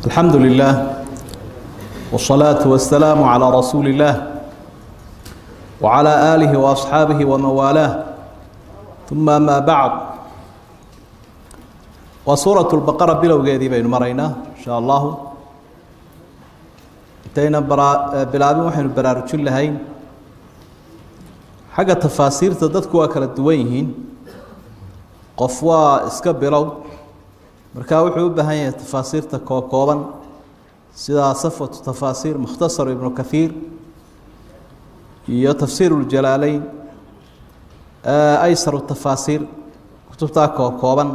الحمد لله والصلاة والسلام على رسول الله وعلى آله وأصحابه ومن والاه ثم ما بعد وسورة البقرة بلوغيدي بين مرينا إن شاء الله انتهينا بلابي وحين براروجين لهين حاجة تفاسير تددكوا كلا دوينهين قفوا اسكبلو marka wuxuu u baahan yahay tafaasiirta kooban sida safatu tafaasiir mukhtasar ibn kathir iyo tafsir al-jalalayn aysar tafaasiir kutubta kooban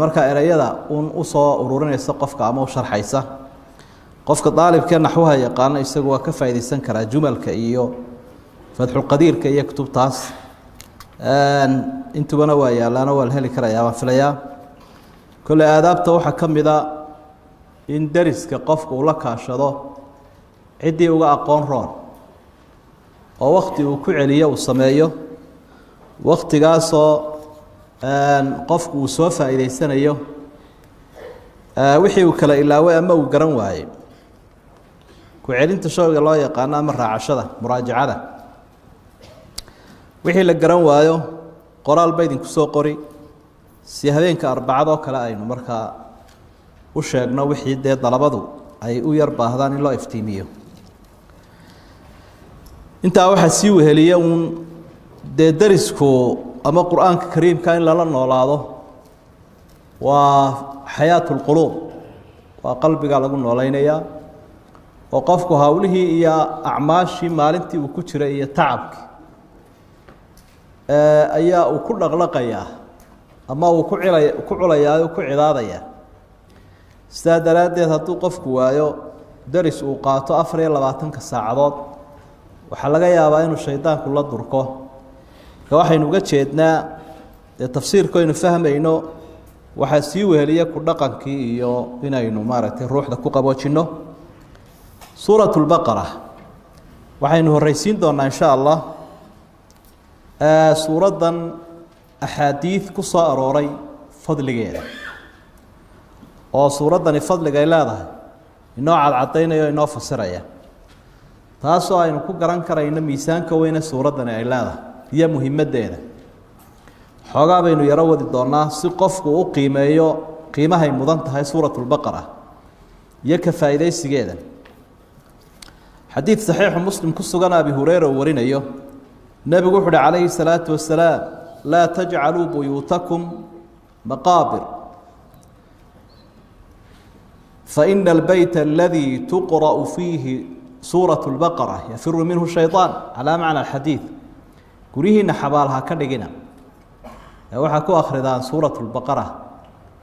marka erayada u soo ururinaysa qofka ama u sharxaysa qofka daalibka naxwaha yaqaan isagu waa ka faa'iideysan kara jumalka iyo fathul qadirka iyo kutubtaas intubana waa yaalana waa heli karaya waa filayaa كل آدابته وحا كمدا إن درسك قفك ولا كاشدو عدي وقا أقون رون أو وقتي وكعليا وصمايو وقتي قاسو قفك وسوفا إلي سنيو وحي وكلا إلا وأما وقرن واي كعلين تشوق الله يقانا مرة عشرة مراجعة وحي لقرن وايو قرال بيدن كسو قري si habeenka arbacado kala aynu marka u sheegno wixii dalabadu ay u yar baahdaan in loo iftiimiyo inta waxa si weheliya darisku ama quraanka kariimka in la noolaado waa xayaatul qulub waa qalbiga lagu nooleynaya oo qofku hawlihii iyo acmaashi maalintii uu ku jiray iyo tacabki ayaa uu ku dhaqlaqaya ama uu ku culayaa ku cidaadaya sidaa daraadeed hadduu qofku waayo daris uu qaato 24 saacadood waxa laga yaabaa inuu shaydaanku la durko waxaynu uga jeednaa tafsiirka inuu fahmayno waxa si weheliya ku dhaqankii iyo inaynu maaragtay ruuxda ku qaboojino suuratul baqara waxaynu horeysiin doonaa insha Allah suuradan أحاديث كسر أروري فضل غير أو سورة دني فضل غير هذا النوع العطينا ينوع فسرية تاسوا إنه كجران كراينا ميسان كوينا سورة دني هذا هي مهمة دينا حاجة بينه يروّد الدورنا سقف قيمة هي مضنت هاي سورة البقرة يكفى إليه سجدا حديث صحيح مسلم كسر أبي هريرة ورينا يو النبي قول عليه الصلاة والسلام لا تجعلوا بيوتكم مقابر فإن البيت الذي تقرأ فيه سورة البقرة يفر منه الشيطان على معنى الحديث كوريه نحبالها كدغنا waxa ku akhridaan سورة البقرة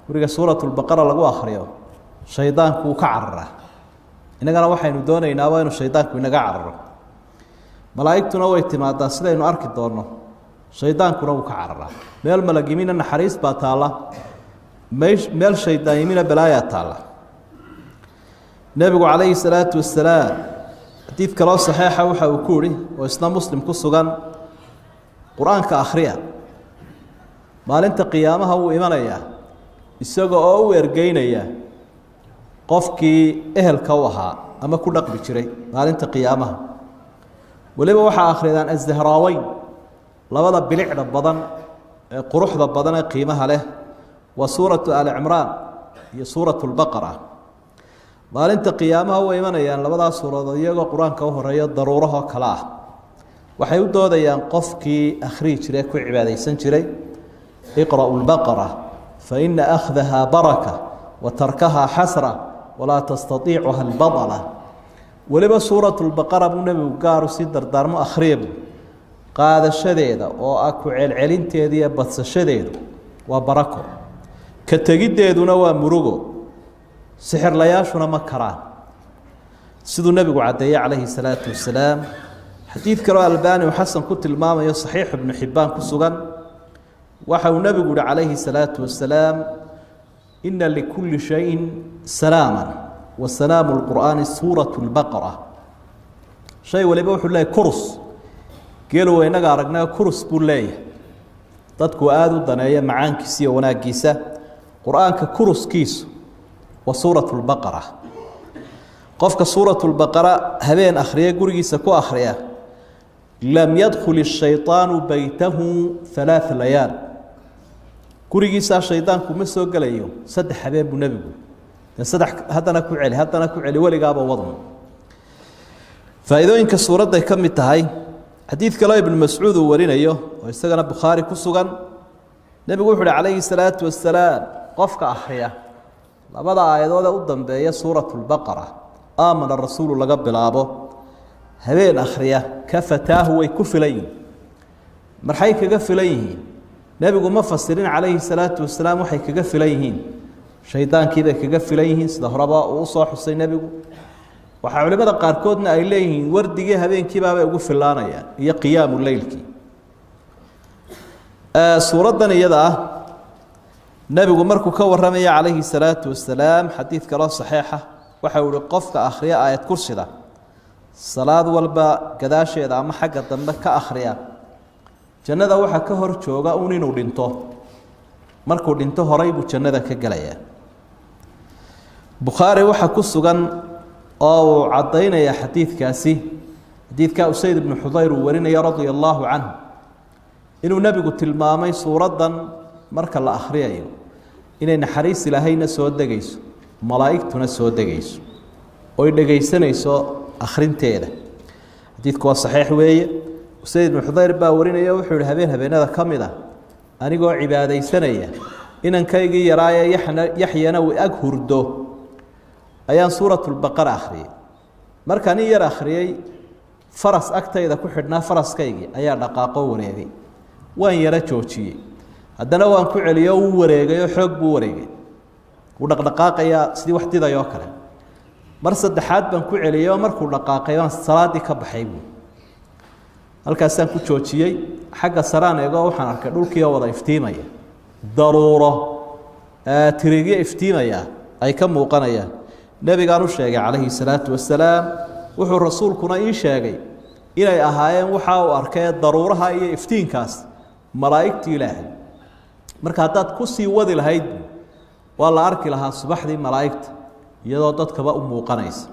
kuriga سورة البقرة lagu akhriyo shaydaanku ka carara inagana waxaynu doonaynaa waa inuu shaydaanku inaga cararo malaa'igtuna way timaadaa sidaynu arki doono shaydaanku uu ka carara meel malagimina naxariis baa taala meel shaydaanimina balaaya taala nabigu calayhi salaatu wassalaam hadith kala saxiixa waxa uu ku yiri oo isna muslim ku sugan quraanka akhriya maalinta qiyaamaha uu imanaya isaga oo u ergeynaya qofkii ehelka u ahaa ama ku dhaqmi jiray maalinta qiyaamaha waliba waxa akhridaan az-zahraawayn labada bilicda badan ee quruxda badan ee qiimaha leh wa suuratu al-imraan iyo suuratu al-baqara maalinta qiyaamaha way imanayaan labada suuradood iyagoo quraanka u horeeyo daruuraha kala ah waxay u doodayaan qofkii akhriij jiray ku cibaadeysan jiray iqra'u al-baqara fa inna akhdaha baraka wa tarkaha hasra wala tastati'uha al-badala waliba suuratu al-baqara nabigu gaaru si dardaarmo akhriyo qaadashadeeda oo ku celcelinteeda iyo badsashadeedu waa barako ka tagideeduna waa murugo sixirlayaashuna ma karaan sidoo nabigu cadeeyay calayhi salaatu wasalaam xadiid kale albani oo xasan ku tilmaamayo saxiix ibn xibaan ku sugan waxa uu nabigu calayhi salaatu wasalaam inna likulli shay'in salaaman wa salaamu alqur'ani suuratu albaqara shay waliba wuxuu leeyahay kurs geelu weynaga aragnaa kurs buu leeyahay dadku aad u daneeya macaankiisa iyo wanaagiisa quraanka kuruskiisu وسورة البقرة قفك سورة البقرة هبين أخرية قرقيسة كو أخرية لم يدخل الشيطان بيته 3 ليال قرقيسة الشيطان كمسو قليو سدح حبيب النبي سدح هدنا كعلي ولي قابا وضم فإذا إنك السورة دي كم التهاي حديث كلا ابن مسعود ورين أيوه ويستغنى بخاري كسوغان نبي يقول عليه الصلاة والسلام قفك أخرية لبدا آيادودا قدام بأي سورة البقرة آمن الرسول لقبل أبو هبين أخرية كفتاه ويكفلين مرحيك قفليه نبي يقول مفسرين عليه الصلاة والسلام وحيك قفليهين شيطان كذا كقفليه سدهربا وصاح حسين نبي وحاول بدا قاركودنا إليه وردي هبين كبابا يقفل لنا يعني هي قيام الليل كي سورة دنيا نبي مركو كور رمي عليه الصلاة والسلام حديث كلام صحيحة وحاول قفك آخرية آية كرسي ده صلاة والباء كداشي ده أما حاجة دمك كآخرية جنة وحا كهر شوغا أونينو دينتو مركو دينتو هريبو جنة كجلايا بخاري وحا كسوغان أو عضينا يا حديث كاسي حديث كأسيد بن حضير ورنا يا رضي الله عنه إنه نبي قلت المامي سورة مركا الأخرية إن نحريس لهينا سود دقيس ملائكتنا سود دقيس وإن دقيسنا يسو أخرين تيدا حديث كوا صحيح ويا أسيد بن حضير باورنا يا وحول هبين هذا كاملة أنا جو عبادة سنية إن كيجي يرايا يحيى نوي أجهر دو أيان سورة البقرة أخرية مركاني يرى أخرية فرس أكتر إذا كحدنا فرس كيجي أيان دقاقة وريجي وين يرى توشي هذا وان كعلي يو وريجي يحب وريجي ودقاقة يا سدي وحدي ذا يوكله مرصد حاد بن كعلي يو مركو دقاقة يوان الصلاة دي كبحيبو هالكاسان كتوشي حق السران يجوا وحنا كدول كيا وضع إفتيمية ضرورة تريجي إفتيمية أي كم وقنايا نبي قالوا الشيء عليه الصلاة والسلام وحو الرسول كنا إيشاقي إلى أهايم وحاو أركاد ضرورة هاي إفتين كاس ملائكة إلهي مركاتات كسي وذي الهيد والله أركي لها الصباح دي ملائكة يضادت كبا أم وقنايس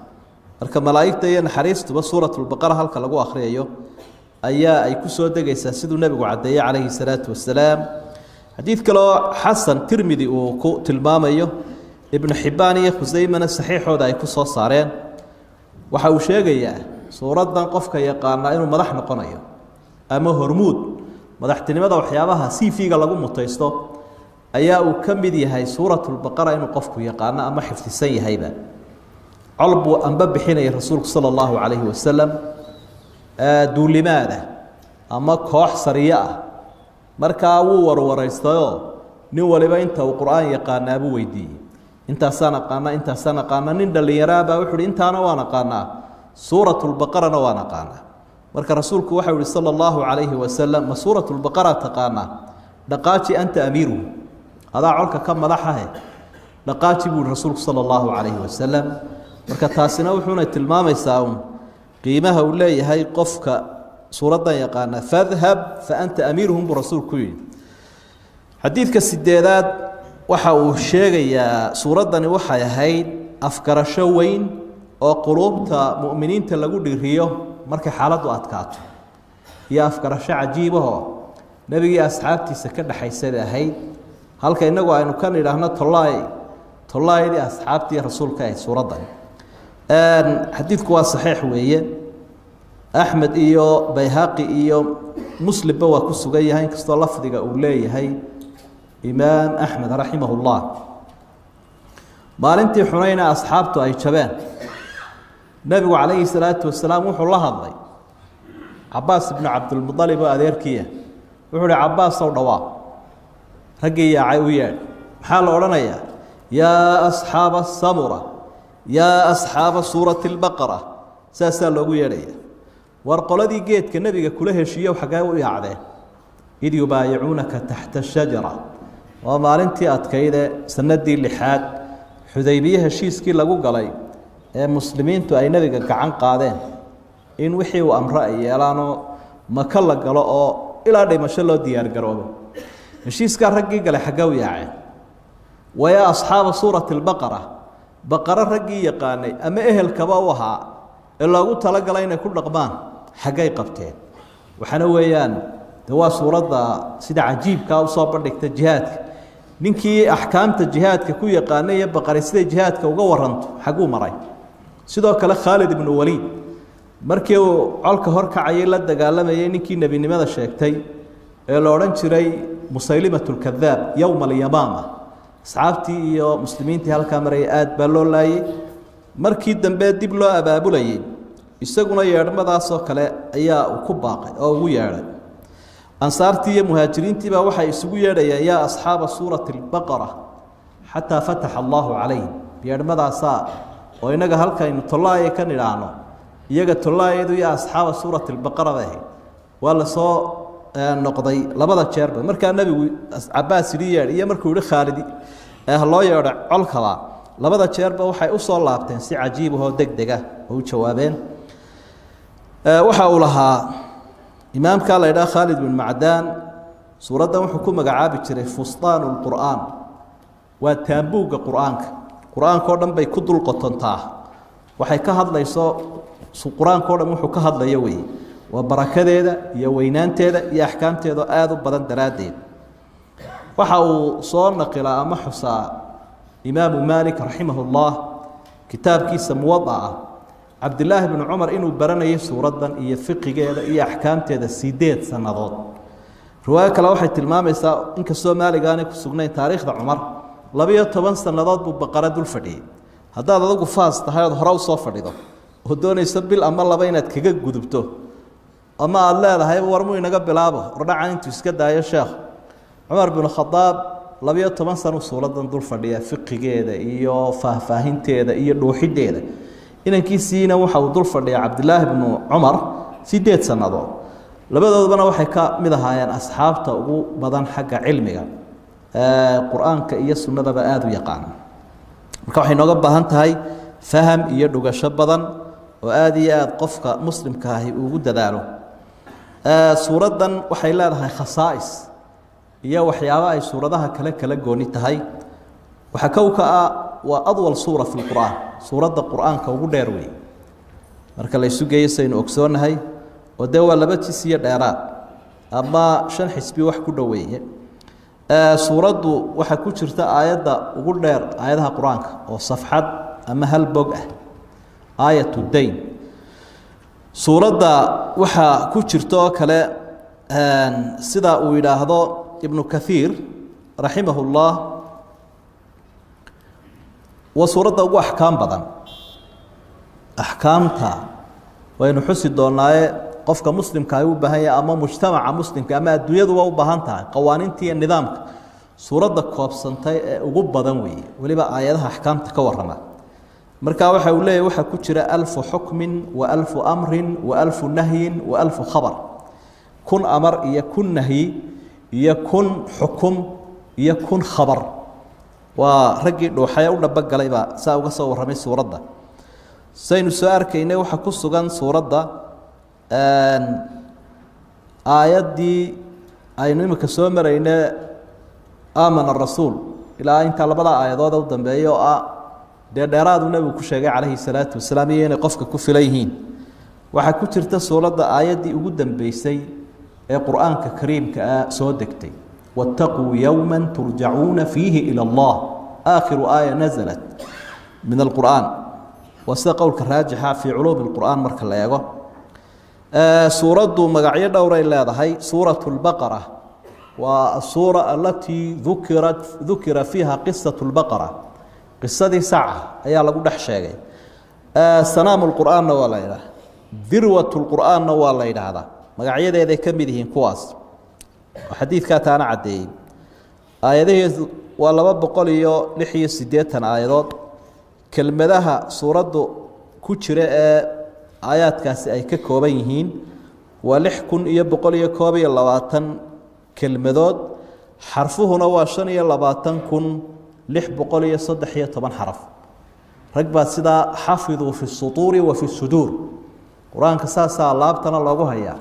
أركا ملائكة ينحريست بسورة البقرة هالك لقوا أخرية أي كسو دقيسا سيدو النبي عدي عليه الصلاة والسلام حديث كلا حسن ترمذي وكو تلماميه ابن حبان خزيمة الصحيح ودا يكسو صارين وحاو شيغيا سورة قفك يقانا إنه مدح نقنايا أما هرمود مدحتنمada waxyaabaha siifiga lagu mutaysto ayaa uu kamid yahay suuratul baqara inuu qofku yaqaan ama xifdisan yahayba qalbu anba bixinay rasuulku sallallahu alayhi wasallam duulimaada ama koox sariya marka uu warwaraystayo nin waliba inta uu quraan yaqaan abu weydiiyay inta sana qaana nin dhalinyaraba wuxuu intaana waana qaana suuratul baqara waana qaana marka rasuulku waxa uu sallallahu alayhi wasallam suuratul baqara taqaana dhaqaaji anta amiru hada colka ka madaxahay dhaqaaji buu rasuulku sallallahu alayhi wasallam marka taasina wuxuuna tilmaamaysaa qiimaha uu leeyahay qofka suuradan yaqaana fadhhab fa anta amiruhum bu rasuulku yiri xadiidka sideedaad waxa uu sheegayaa suuradani waxay ahayd afkarasho weyn oo qulubta mu'miniinta lagu dhiriyo marka xaaladu adkaato iyo afkarasho cajiib ah nabiga asxaabtiisa ka dhaxaysay ahayd halka inagu aynu kan ilaahna tollaaydi asxaabtii rasuulka ay suuradan xadiidku waa saxiix weeye axmed iyo bayhaqi iyo muslimba waa ku sugan yahay inkastoo lafdiga uu leeyahay imaam axmed raximahullah maalintii xunayna asxaabtu ay jabeen nabigu calayhi salaatu wasalaam wuxuu la hadlay cabaas ibnu cabdilmudalib oo adeerkiya wuxuu hi cabaas ow dhawaa raggii yaacay u yeedh maxaa la odhanayaa yaa asxaaba asamura yaa asxaaba suurati albaqara saasaa loogu yeedhaya war qoladii geedka nebiga kula heshiiyow xaggee u yaacdeen id yubaayicuunaka taxta ashajara waa maalintii adkayde sanadii lixaad xudaybiye heshiiskii lagu galay ee muslimiintu ay nabiga gacan qaadeen in wixii uu amro ay yeelaanoo maka la galo oo ilaa dhimasho loo diyaar garoobo heshiiskaa raggii galay xaggee u yaaceen wayaa asxaaba suurati albaqara baqara raggii yaqaanay ama ehelkaba u ahaa ee loogu talagalay inay ku dhaqmaan xaggay qabteen waxaana weeyaan de waa suuradda sida cajiibkaa u soo bandhigta jihaadka ninkii axkaamta jihaadka ku yaqaanay iyo baqari siday jihaadka uga waranto xaguu maray sidoo kale Khalid ibn Walid markii uu colka hor kacayay la dagaalamayay ninkii nabinimada sheegtay ee la oran jiray Musaylimatul Kadhaab yawm al-Yamama asxaabtii iyo muslimiintii halka maray aad baa loo laayay markii dambe dib loo abaabulayay isaguna yeedhmadaas oo kale ayaa uu ku baaqay oo ugu yeedhay ansaartii iyo muhaajiriintii baa waxay isugu yeedhayeen yaa asxaaba suurati al-Baqara hatta fataha Allahu calayhim yeedhmadaasa oo inaga halkaynu tollaayay ka nidhaano iyaga tollaayadu iyo asxaaba suurati al-Baqara baa waa la soo noqday labada jeerba marka nabigu Abbas riyaad iyo markuu yiri Khalid loo yeedho colkaba labada jeerba waxay u soo laabteen si cajiib ah oo degdeg ah oo jawaabeen waxa uu lahaa imaamka la yiraahdo Khalid bin Macdan suuradda wuxuu ku magacaabi jiray fustaanul qur'aan waa taambuuga qur'aanka qur'aanka oo dhan bay ku dul qotontaa waxay ka hadlayso qur'aanka oo dhan wuxuu ka hadlayo way وبركاته يا وينانته يا أحكامته آذو بدن درادين وحاو صور نقل أما حصى إمام مالك رحمه الله كتاب كيس موضعة عبد الله بن عمر إنه برنا يسورة يفقه جيدا يا أحكامته سيدات سنضاد رواية لو واحد المام يسا إنك سو مالك أنا كسجنين تاريخ عمر لبيه طبعا سنضاد ببقرة دول فدي هذا ضوء فاس تهاي هراو صفر ده هدون يسبل أما الله بينات كجد جذبته أما الله هاي ورمو ينقب بلابه رجع أنت تسكت يا شيخ عمر بن الخطاب لبيه طبعا سنو سورة دول فدي فقه جيدا إيو فاهين تيدا إيو روحي تيدا إن كيسينا وحاو دول فدي عبد الله بن عمر سيدات سنضاد لبدا بنا waxay ka mid ahaayeen asxaabta ugu badan xagga cilmiga quraanka iyo sunnada aad u yaqaan marka waxay nooga baahan tahay faham iyo dhugasho badan oo aad iyo aad qofka muslimka ah ugu dadaalo suuradan waxay leedahay khasaa'is iyo waxyaabo ay suuradaha kala gooni tahay waxa ka waa adwal suura fi quraan suurada quraanka ugu dheer weey marka la isu geeyo saynu ogsoonahay ودوا لبتسيا ديرات أما شن حسبي وحكو دوية سورة وحكو شرتا آيات وقول دير آياتها قرآنك وصفحة أما هالبقع آية الدين سورة وحكو شرتا كلا سدا وإلى هذا ابن كثير رحمه الله وسورة وأحكام بدن أحكامتها وين حسد دوناي قفك مسلم كايو بهاي أما مجتمع مسلم كأما الدنيا دوا وبهانتها قوانينتي النظام سورة كوب سنتي وجب بدنوي ولي بقى آياتها أحكام تكورنا مركا وحى ولا وحى كتير 1000 حكم و1000 أمر و1000 نهي و1000 خبر كن أمر يكون نهي يكون حكم يكون خبر ورجل وحياة ولا بقى لي بقى ساوى صور رمي سورة ده سين سؤال كينه وحكوس سجان سورة ده آيات دي أينو مكسومر إنه آمن الرسول إلى أن طلب الله آيات ده ودنبيه ديراد النبي كشجع عليه الصلاة والسلام ينقفك كفليهين وحكوت سورة ده آيات دي وجودا بيسي القرآن كريم كسودكتي واتقوا يوما ترجعون فيه إلى الله آخر آية نزلت من القرآن وسقول كراجحة في علوم القرآن مركل لايغو سورة مقعية دورة إلا هي سورة البقرة والسورة التي ذكر فيها قصة البقرة قصة دي ساعة أيها لقود حشاقي سنام القرآن ولا إله ذروة القرآن ولا إله هذا مقعية دي كمدهين كواس وحديث كاتانا عدين آية دي ولا ببقى لي لحية سديتنا آيات كلمتها سورة كتيرة آيات كاس أي ككوبينهين ولحكن يبقى يكوبي اللواتن كلمات حرفه نواشن يلباتن كن لح بقى يصدح هي طبعا حرف ركبات سدا حافظوا في السطور وفي الصدور قرآن كساسا لابتنا الله هيا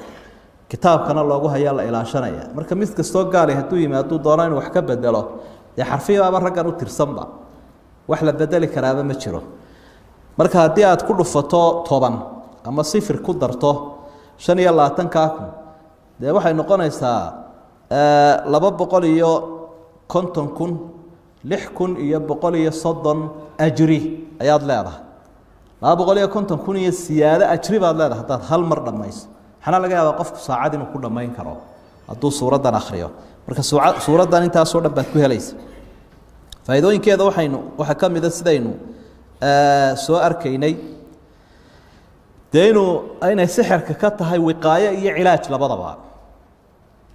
كتاب كان الله هيا إلى شنيا مركب مثل استوى قالي هتوي ما تو دوران وحكب بدله يا حرفيا ما رجعوا ترسمها wax la bedeli karaaba ma jiro marka haddii aad ku dhufato 10 ama sifir ku darto 25 kun dee waxay noqonaysaa 250 kun 6,130 ajri ayaad leedahay 250 kun iyo siyaado ajri baad leedahay haddaad hal mar dhamayso waxaana laga yaabaa qofku saacad inuu ku dhamayn karo hadduu suuradan akhriyo marka suuradan intaasoo dhan baad ku helaysa faa'iidooyinkeeda waxa ka mid ah sidaynu soo arkaynay deenu aynay sixirka ka tahay wiqaayo iyo cilaaj labadaba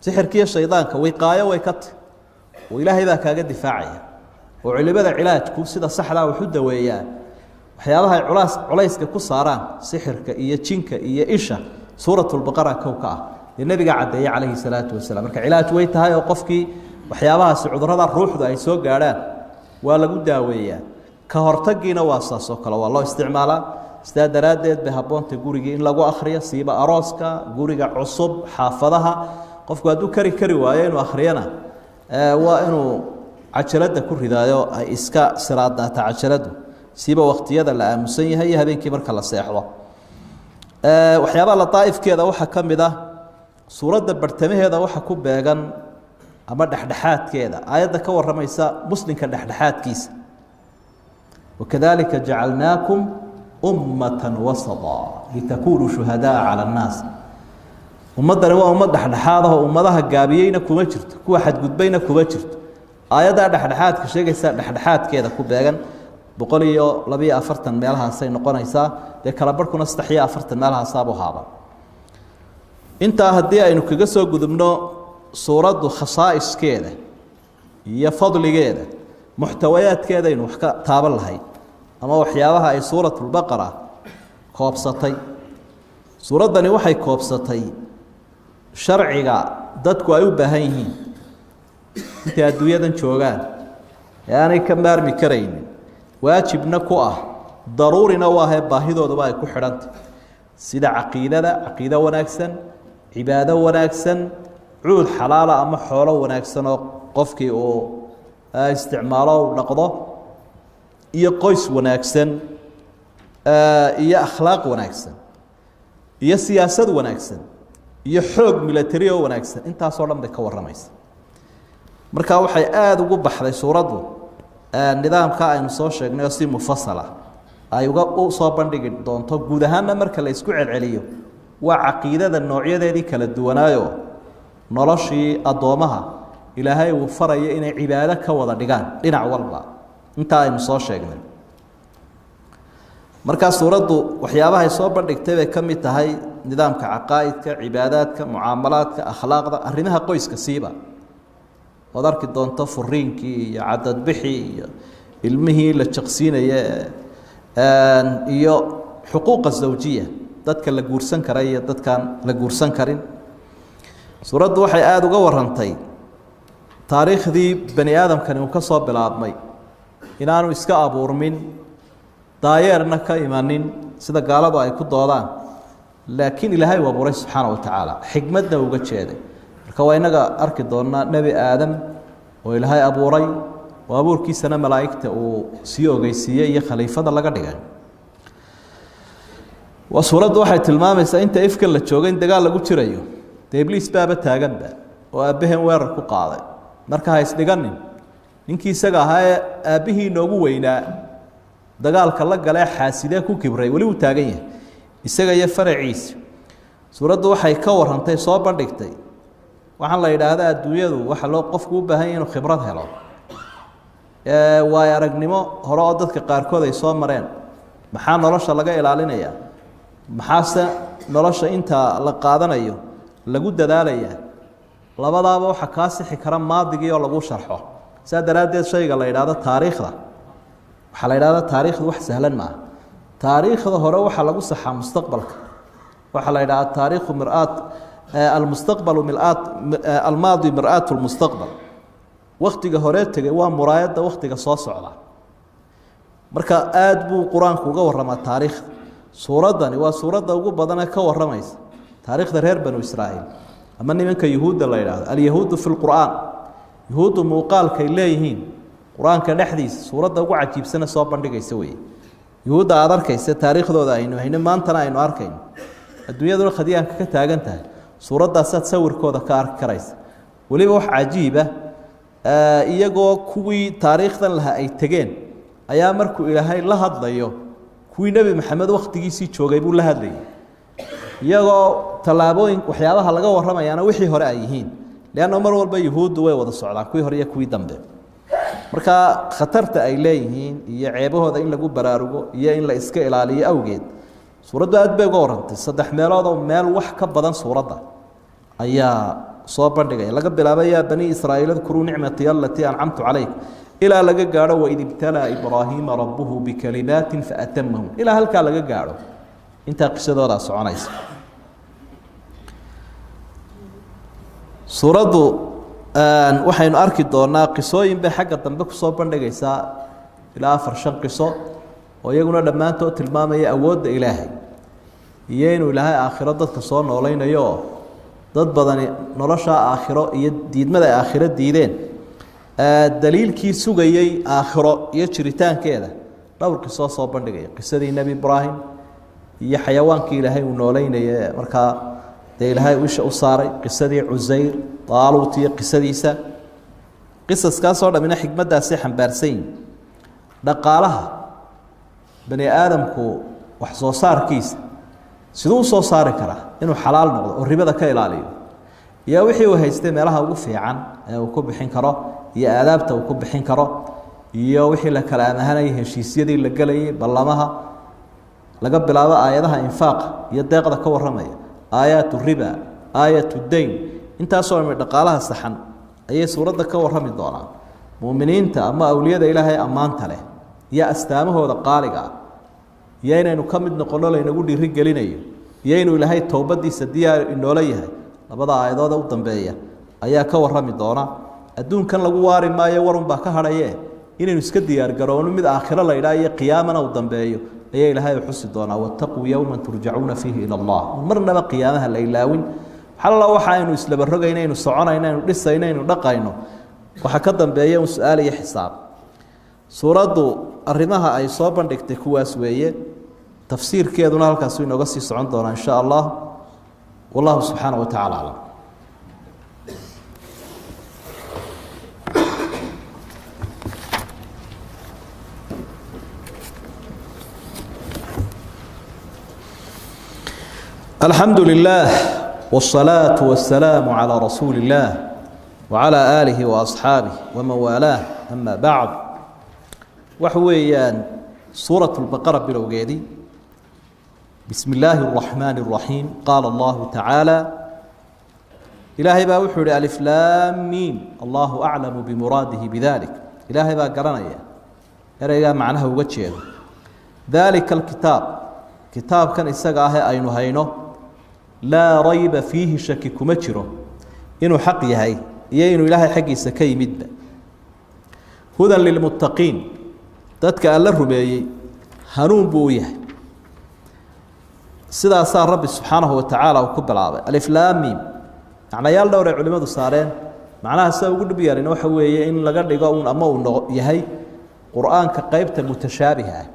sixirkiyo shaydaanka wiqaayo way ka tahay oo ilaahay baa kaaga difaacaya oo culimada cilaajku sida saxda ah wuxuu daweeyaa waxyaabaha culayska ku saaraan sixirka iyo jinka iyo isha suuratul baqara kowka ah nabiga cadeeyay calayhi salaatu wasalaam marka cilaaj way tahay oo qofkii waxyaabahaas cudurrada ruuxdu ay soo gaaraan waa lagu daaweeyaa ka hortagiina waa saas oo kale waa loo isticmaalaa sidaa daraadeed bay habboonta guriga in lagu akhriyo siiba arooska guriga cusub xaafadaha qofku hadduu kari waayo inuu akhriyana waa inuu cajalada ku ridaayo ay iska siraadaata cajaladu siiba waqtiyada la aamusan yahay iyo habeenkii marka la seexdo waxyaabaha lataa'ifkeeda waxaa ka mid ah suuradda bartamaheeda waxa ku beegan ama dhexdhexaadkeeda aayadda ka warramaysa muslimka dhexdhexaadkiisa wakadalika jacalnaakum ummatan wasata litakunuu shuhadaa cala annaas ummaddani waa ummad dhexdhexaad ah oo ummadaha gaabiyeyna kuma jirto kuwa xadgudbayna kuma jirto aayaddaa dhexdhexaadka sheegaysa dhexdhexaadkeeda ku beegan 142 meelahaasay noqonaysaa dee kala barhkuna 43 meelahaasaabuu haaba intaa haddii aynu kaga soo gudubno suuraddu khasaa'iskeeda iyo fadligeeda muxtawayaadkeeda aynu wax ka taaban lahayd ama waxyaabaha ay suuratulbaqara koobsatay suuraddani waxay koobsatay sharciga dadku ay u baahan yihiin intay adduunyadan joogaan ee aanay ka maarmi karaynin waajibna ku ah daruurina u ahee baahidooduba ay ku xidhantay sida caqiido wanaagsan cibaado wanaagsan cuud xalaala ama xoolo wanaagsan oo qofkii uu isticmaalo u dhaqdo iyo qoys wanaagsan iyo akhlaaq wanaagsan iyo siyaasad wanaagsan iyo xoog military oo wanaagsan intaasoo dhan bay ka warramaysa marka waxay aada ugu baxday suuraddu nidaamka aynu soo sheegnay oo si mufasala ay uga soo bandhigi doonto guud ahaanna marka la isku celceliyo waa caqiidada noocyadeedii kala duwanaayo noloshii addoomaha ilaahay uu farayo inay cibaado ka wada dhigaan dhinac walba intaa aynu soo sheegnay markaa suuraddu waxyaabaha ay soo bandhigtay bay ka mid tahay nidaamka caqaa'idka cibaadaadka mucaamalaadka akhlaaqda arrimaha qoyska siiba ood arki doonto furiinkii iyo cadadbixii iyo ilmihii la jaqsiinaya iyo xuquuqa zawjiya dadka la guursan kara iyo dadkaan la guursan karin suuraddu waxay aada uga warrantay taariikhdii bani aadamkani uu ka soo bilaabmay inaanu iska abuurmin daayeerna ka imanin sida gaaladu ay ku doodaan laakiin ilaahay uu abuuray subxaana wa tacaala xikmadna uga jeeday marka waa inaga arki doonnaa nebi aadam oo ilaahay abuuray oo abuurkiisana malaa'igta uu sii ogeysiiyey iyo khaliifada laga dhigay waa suuraddu waxay tilmaamaysaa inta ifkan la joogo in dagaal lagu jirayo dee ibliis baaba taaganba oo aabbaheen weerar ku qaaday marka ha isdhiganin ninkii isaga ahaa ee aabbihii inoogu weynaa dagaalka la galee xaasidee ku kibray weli uu taagan yahay isaga iyo faraciisa suuraddu waxay ka warrantay soo bandhigtay waxaan la yidhaahdaa adduunyadu waxa loo qofku u baahan yahay inuu khibrad helo waayo aragnimo hore oo dadka qaarkood ay soo mareen maxaa nolosha laga ilaalinayaa maxaase nolosha inta la qaadanayo lagu dadaalayaa labadaaba waxa kaa sixi kara maadigii oo lagu sharxo saa daraaddeed shayga la yidhaahdo taariikhda waxaa la yidhahdaa taariikhdu wax sahlan maaha taariikhda hore waxaa lagu saxaa mustaqbalka waxaa la yidhahdaa taariikhu mir'aat almustaqbalu mir'aat almaadi mir'aatu lmustaqbal waktiga hore tegay waa muraayadda waktiga soo socda marka aada buu qur-aanku uga warramaa taariikhda suuraddani waa suuradda ugu badanee ka warramaysa taariikhda reer banu israa'iil ama nimanka yuhuudda la yidhaahdo alyahuudu fi lqur'aan yuhuuddu muuqaalkay leeyihiin quraanka dhexdiisa suuradda ugu cajiibsana soo bandhigaysa way yuhuudda aad arkaysa taariikhdooda aynu hayno maantana aynu arkayno adduunyaduna khadiyaanka ka taagan tahay suuraddaas aad sawirkooda ka arki karaysa waliba wax cajiib ah iyagoo kuwii taariikhdan laha ay tageen ayaa markuu ilaahay la hadlayo kuwii nebi maxamed waqtigiisii joogay buu la hadlayay iyagoo tallaabooyin waxyaabaha laga warramayaana wixii hore ay yihiin leanna mar walba yuhuuddu way wada socdaan kuwii hore iyo kuwii dambe marka khatarta ay leeyihiin iyo ceebahooda in lagu baraarugo iyo in la iska ilaaliyo awgeed suuraddu aad bay uga warrantay 3 meelood oo meel wax ka badan suuradda ayaa soo bandhigaya laga bilaabay yaa bani israa'iil adkuruu nicmatii allatii ancamtu calaykum ilaa laga gaadho waid ibtalaa ibraahiima rabbuhu bikalimaatin faatamahum ilaa halkaa laga gaadho intaa qisadoodaa soconaysa suuraddu waxaynu arki doonaa qisooyin bay xagga dambe kusoo bandhigaysaa ilaa 4-5 qiso oo iyaguna dhammaantood tilmaamaya awoodda ilaahay iyo inuu ilaahay aakhiro dadka soo noolaynayo dad badani nolosha aakhiro iyo diidmada aakhiro diideen daliilkii sugayay aakhiro iyo jiritaankeeda dhowr qiso soo bandhigaya qisadii nebi ibraahim iyo xayawaankii ilaahay uu nooleynayay markaa dee ilaahay isha u saaray qisadii cusayr taaluut iyo qisadiisa qisaskaasoo dhammina xikmaddaasi xambaarsan yihin dhaqaalaha bani aadamku wax soo saarkiisa siduu u soo saari karaa inuu xalaal noqdo oo ribada ka ilaaliyo iyo wixii uu haystay meelaha ugu fiican ee uu ku bixin karo iyo aadaabta uu ku bixin karo iyo wixii la kala amahanayay heshiisyadii la galayay ballamaha laga bilaabo aayadaha infaaq iyo deeqda ka warramaya aayaatu riba aayatu dayn intaasoo dhammi dhaqaalaha saxan ayay suuradda ka warrami doonaan muuminiinta ama awliyada ilaahay ammaanta leh iyo astaamahooda qaaliga ah iyo inaynu ka mid noqonno laynagu dhiiri gelinayo iyo inuu ilaahay towbadiisa diyaar inoola yahay labada aayadood u dambeeya ayaa ka warrami doona adduunkan lagu waari maayo warun baa ka hadhaye inaynu iska diyaar garowno mid aakhiro la idhaa iyo qiyaamana u dambeeyo ayaa ilaahay u xusi doonaa wattaquu yowman turjacuuna fiihi ila allah marnaba qiyaamaha la ilaawin xalla waxa aynu islaba rogayno aynu soconayno aynu dhisayno aynu dhaqayno waxa ka dambeeya un su'aal iyo xisaab suuraddu arrimaha ay soo bandhigtay kuwaas weeye tafsiirkeeduna halkaas inooga sii socon doonaa insha allah wallahu subxaanahu wa tacaala aclam الحمد لله والصلاة والسلام على رسول الله وعلى آله وأصحابه ومن والاه أما بعد وحويان سورة البقرة بالوجيدي بسم الله الرحمن الرحيم قال الله تعالى إلهي با وحوري ألف لام ميم الله أعلم بمراده بذلك إلهي با قرنيا إريا معناه وجهه ذلك الكتاب كتاب كان إساقاه أينو هينو لا ريب فيه شك كمجره إنه حق يهي إنه إلهي حق يسكي مد هدى للمتقين تدك ألا الربيعي هنون بويه سيدا صار رب سبحانه وتعالى وكب العابة ألف لام ميم يعني يال دوري علماء صارين معناها سأقول بيار إنه حوية إن لقد يقاون أما يهي قرآن كقيبة متشابهة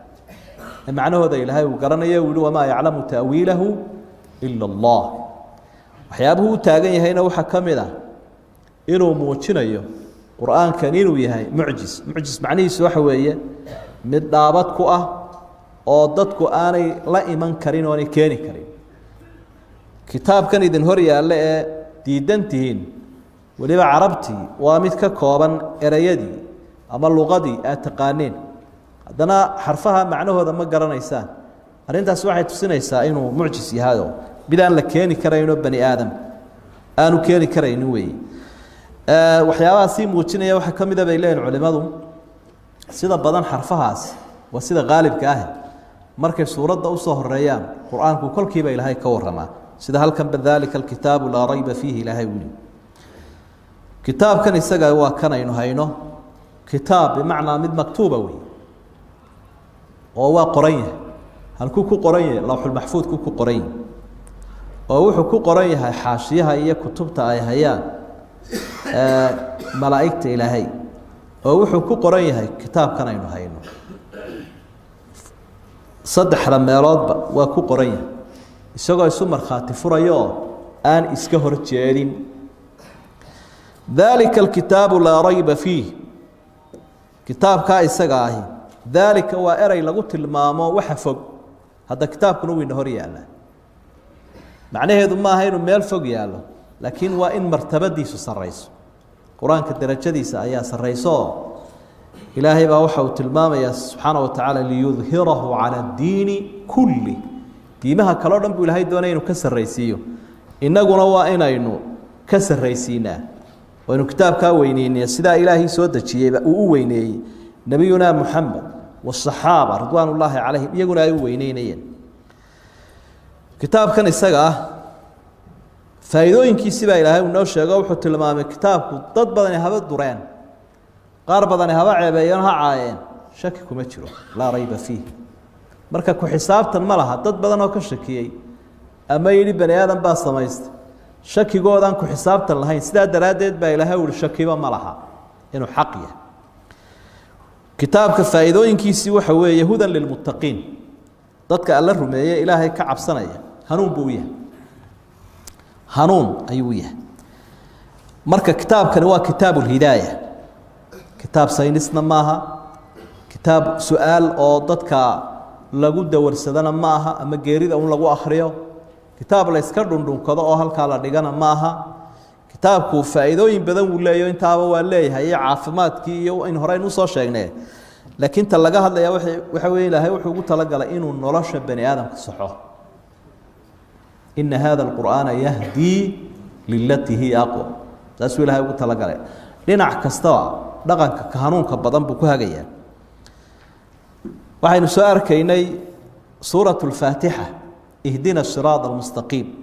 معناه هذا إلهي وقرن يقول وما يعلم تأويله إلا الله وحيابه تاجن يهينا وحكمنا إنه موجنا قرآن كان إنه يهي معجز معنيه سوحوية مدابت كؤة أو ضد كؤاني لا إيمان كرين واني كاني كرين كتاب كان إذن هريا اللي ديدنتهين ولما عربتي وامدك كوبا إريدي أما اللغة أتقانين هذا حرفها معناه هذا ما قرن إنسان أرنت واحد تسنيسا إنه معجز هذا بدان لكيني كرينو بني آدم أنو كيني كرينوي وحياها سي موجينيا waxa kamida bay leeyeen culimadu sida badan xarfahaas waa sida qaalibka ah markay suurada u soo horeeyaan quraanku kulkiiba ilaahay ka warama sida halkan badalika alkitabu la rayba fihi ilaahay wili kitaabkan isaga waa kan aynu hayno kitaab bimaana mid maktuuba way oo waa qoran yahay halkuu ku qoran yahay lawxul mahfuudku ku qoran yahay oo wuxuu ku qoran yahay xaashiyaha iyo kutubta ay hayaan malaa'ikta ilaahay oo wuxuu ku qoran yahay kitaabkan aynu hayno saddexda meeloodba waa ku qoran yahay isagoo isu markhaati furayo aan iska hor jeedin ذلك الكتاب لا ريب فيه kitaabka isaga ahi ذلك waa eray lagu tilmaamo waxa fog hada kitaabkuna uu hor yaala macnaheedu ma aha inuu meel fog yaalo laakiin waa in martabadiisu sareyso quraanka darajadiisa ayaa sareyso ilaahay baa waxa uu tilmaamayaa subhanahu wa ta'ala liyudhhirahu ala ad-din kulli diimaha kala dhan buu ilaahay doonay inuu ka sareysiyo inaguna waa inaynu ka sareysiinaa وإنه كتاب كوينين سيدا إلهي سودة شيء وويني نبينا محمد والصحابة رضوان الله عليهم يقول أي وينين كتاب كان السجع فايدوين كيسبا إلهي ونوش يجاوب حتى لما كتاب ضد بدني هذا الدوران قارب بدني هذا عبيانها عاين شككوا متشرو لا ريب فيه مركك حساب تنملها ضد بدنه كشكي أما يلي بني آدم باص ما يست shakigoodan ku xisaabtan lahayn sida daraadeed baa ilaahay uu shakiba ma laha inuu xaq yahay kitaabka faa'iidooyinkiisi waxa weeye hudan lil muttaqiin dadka alla rumeeyay ilaahay ka cabsanaya hanuun buu yahay hanuun ayuu yahay marka kitaabkan waa kitaabul hidaayah kitaab saynisna maaha kitaab su'aal oo dadka lagu dawarsadana maaha ama geerida uu lagu akhriyo كتاب لا يسكرون دون كذا أهل كلا دجانا معها كتاب كوفائدين بدن ولا يوين تابوا ولا هي عافمات كي يو إن هراي نص شجناه لكن تلاقى هذا يا وحوي له وحوي تلاقى لإنه نرش بني آدم كصحة إن هذا القرآن يهدي للتي هي أقوى تسوي له وتلاقى له لنا كستوى دقن كهانون كبدن بكوها جيا وحين سؤال كيني سورة الفاتحة اهدنا الصراط المستقيم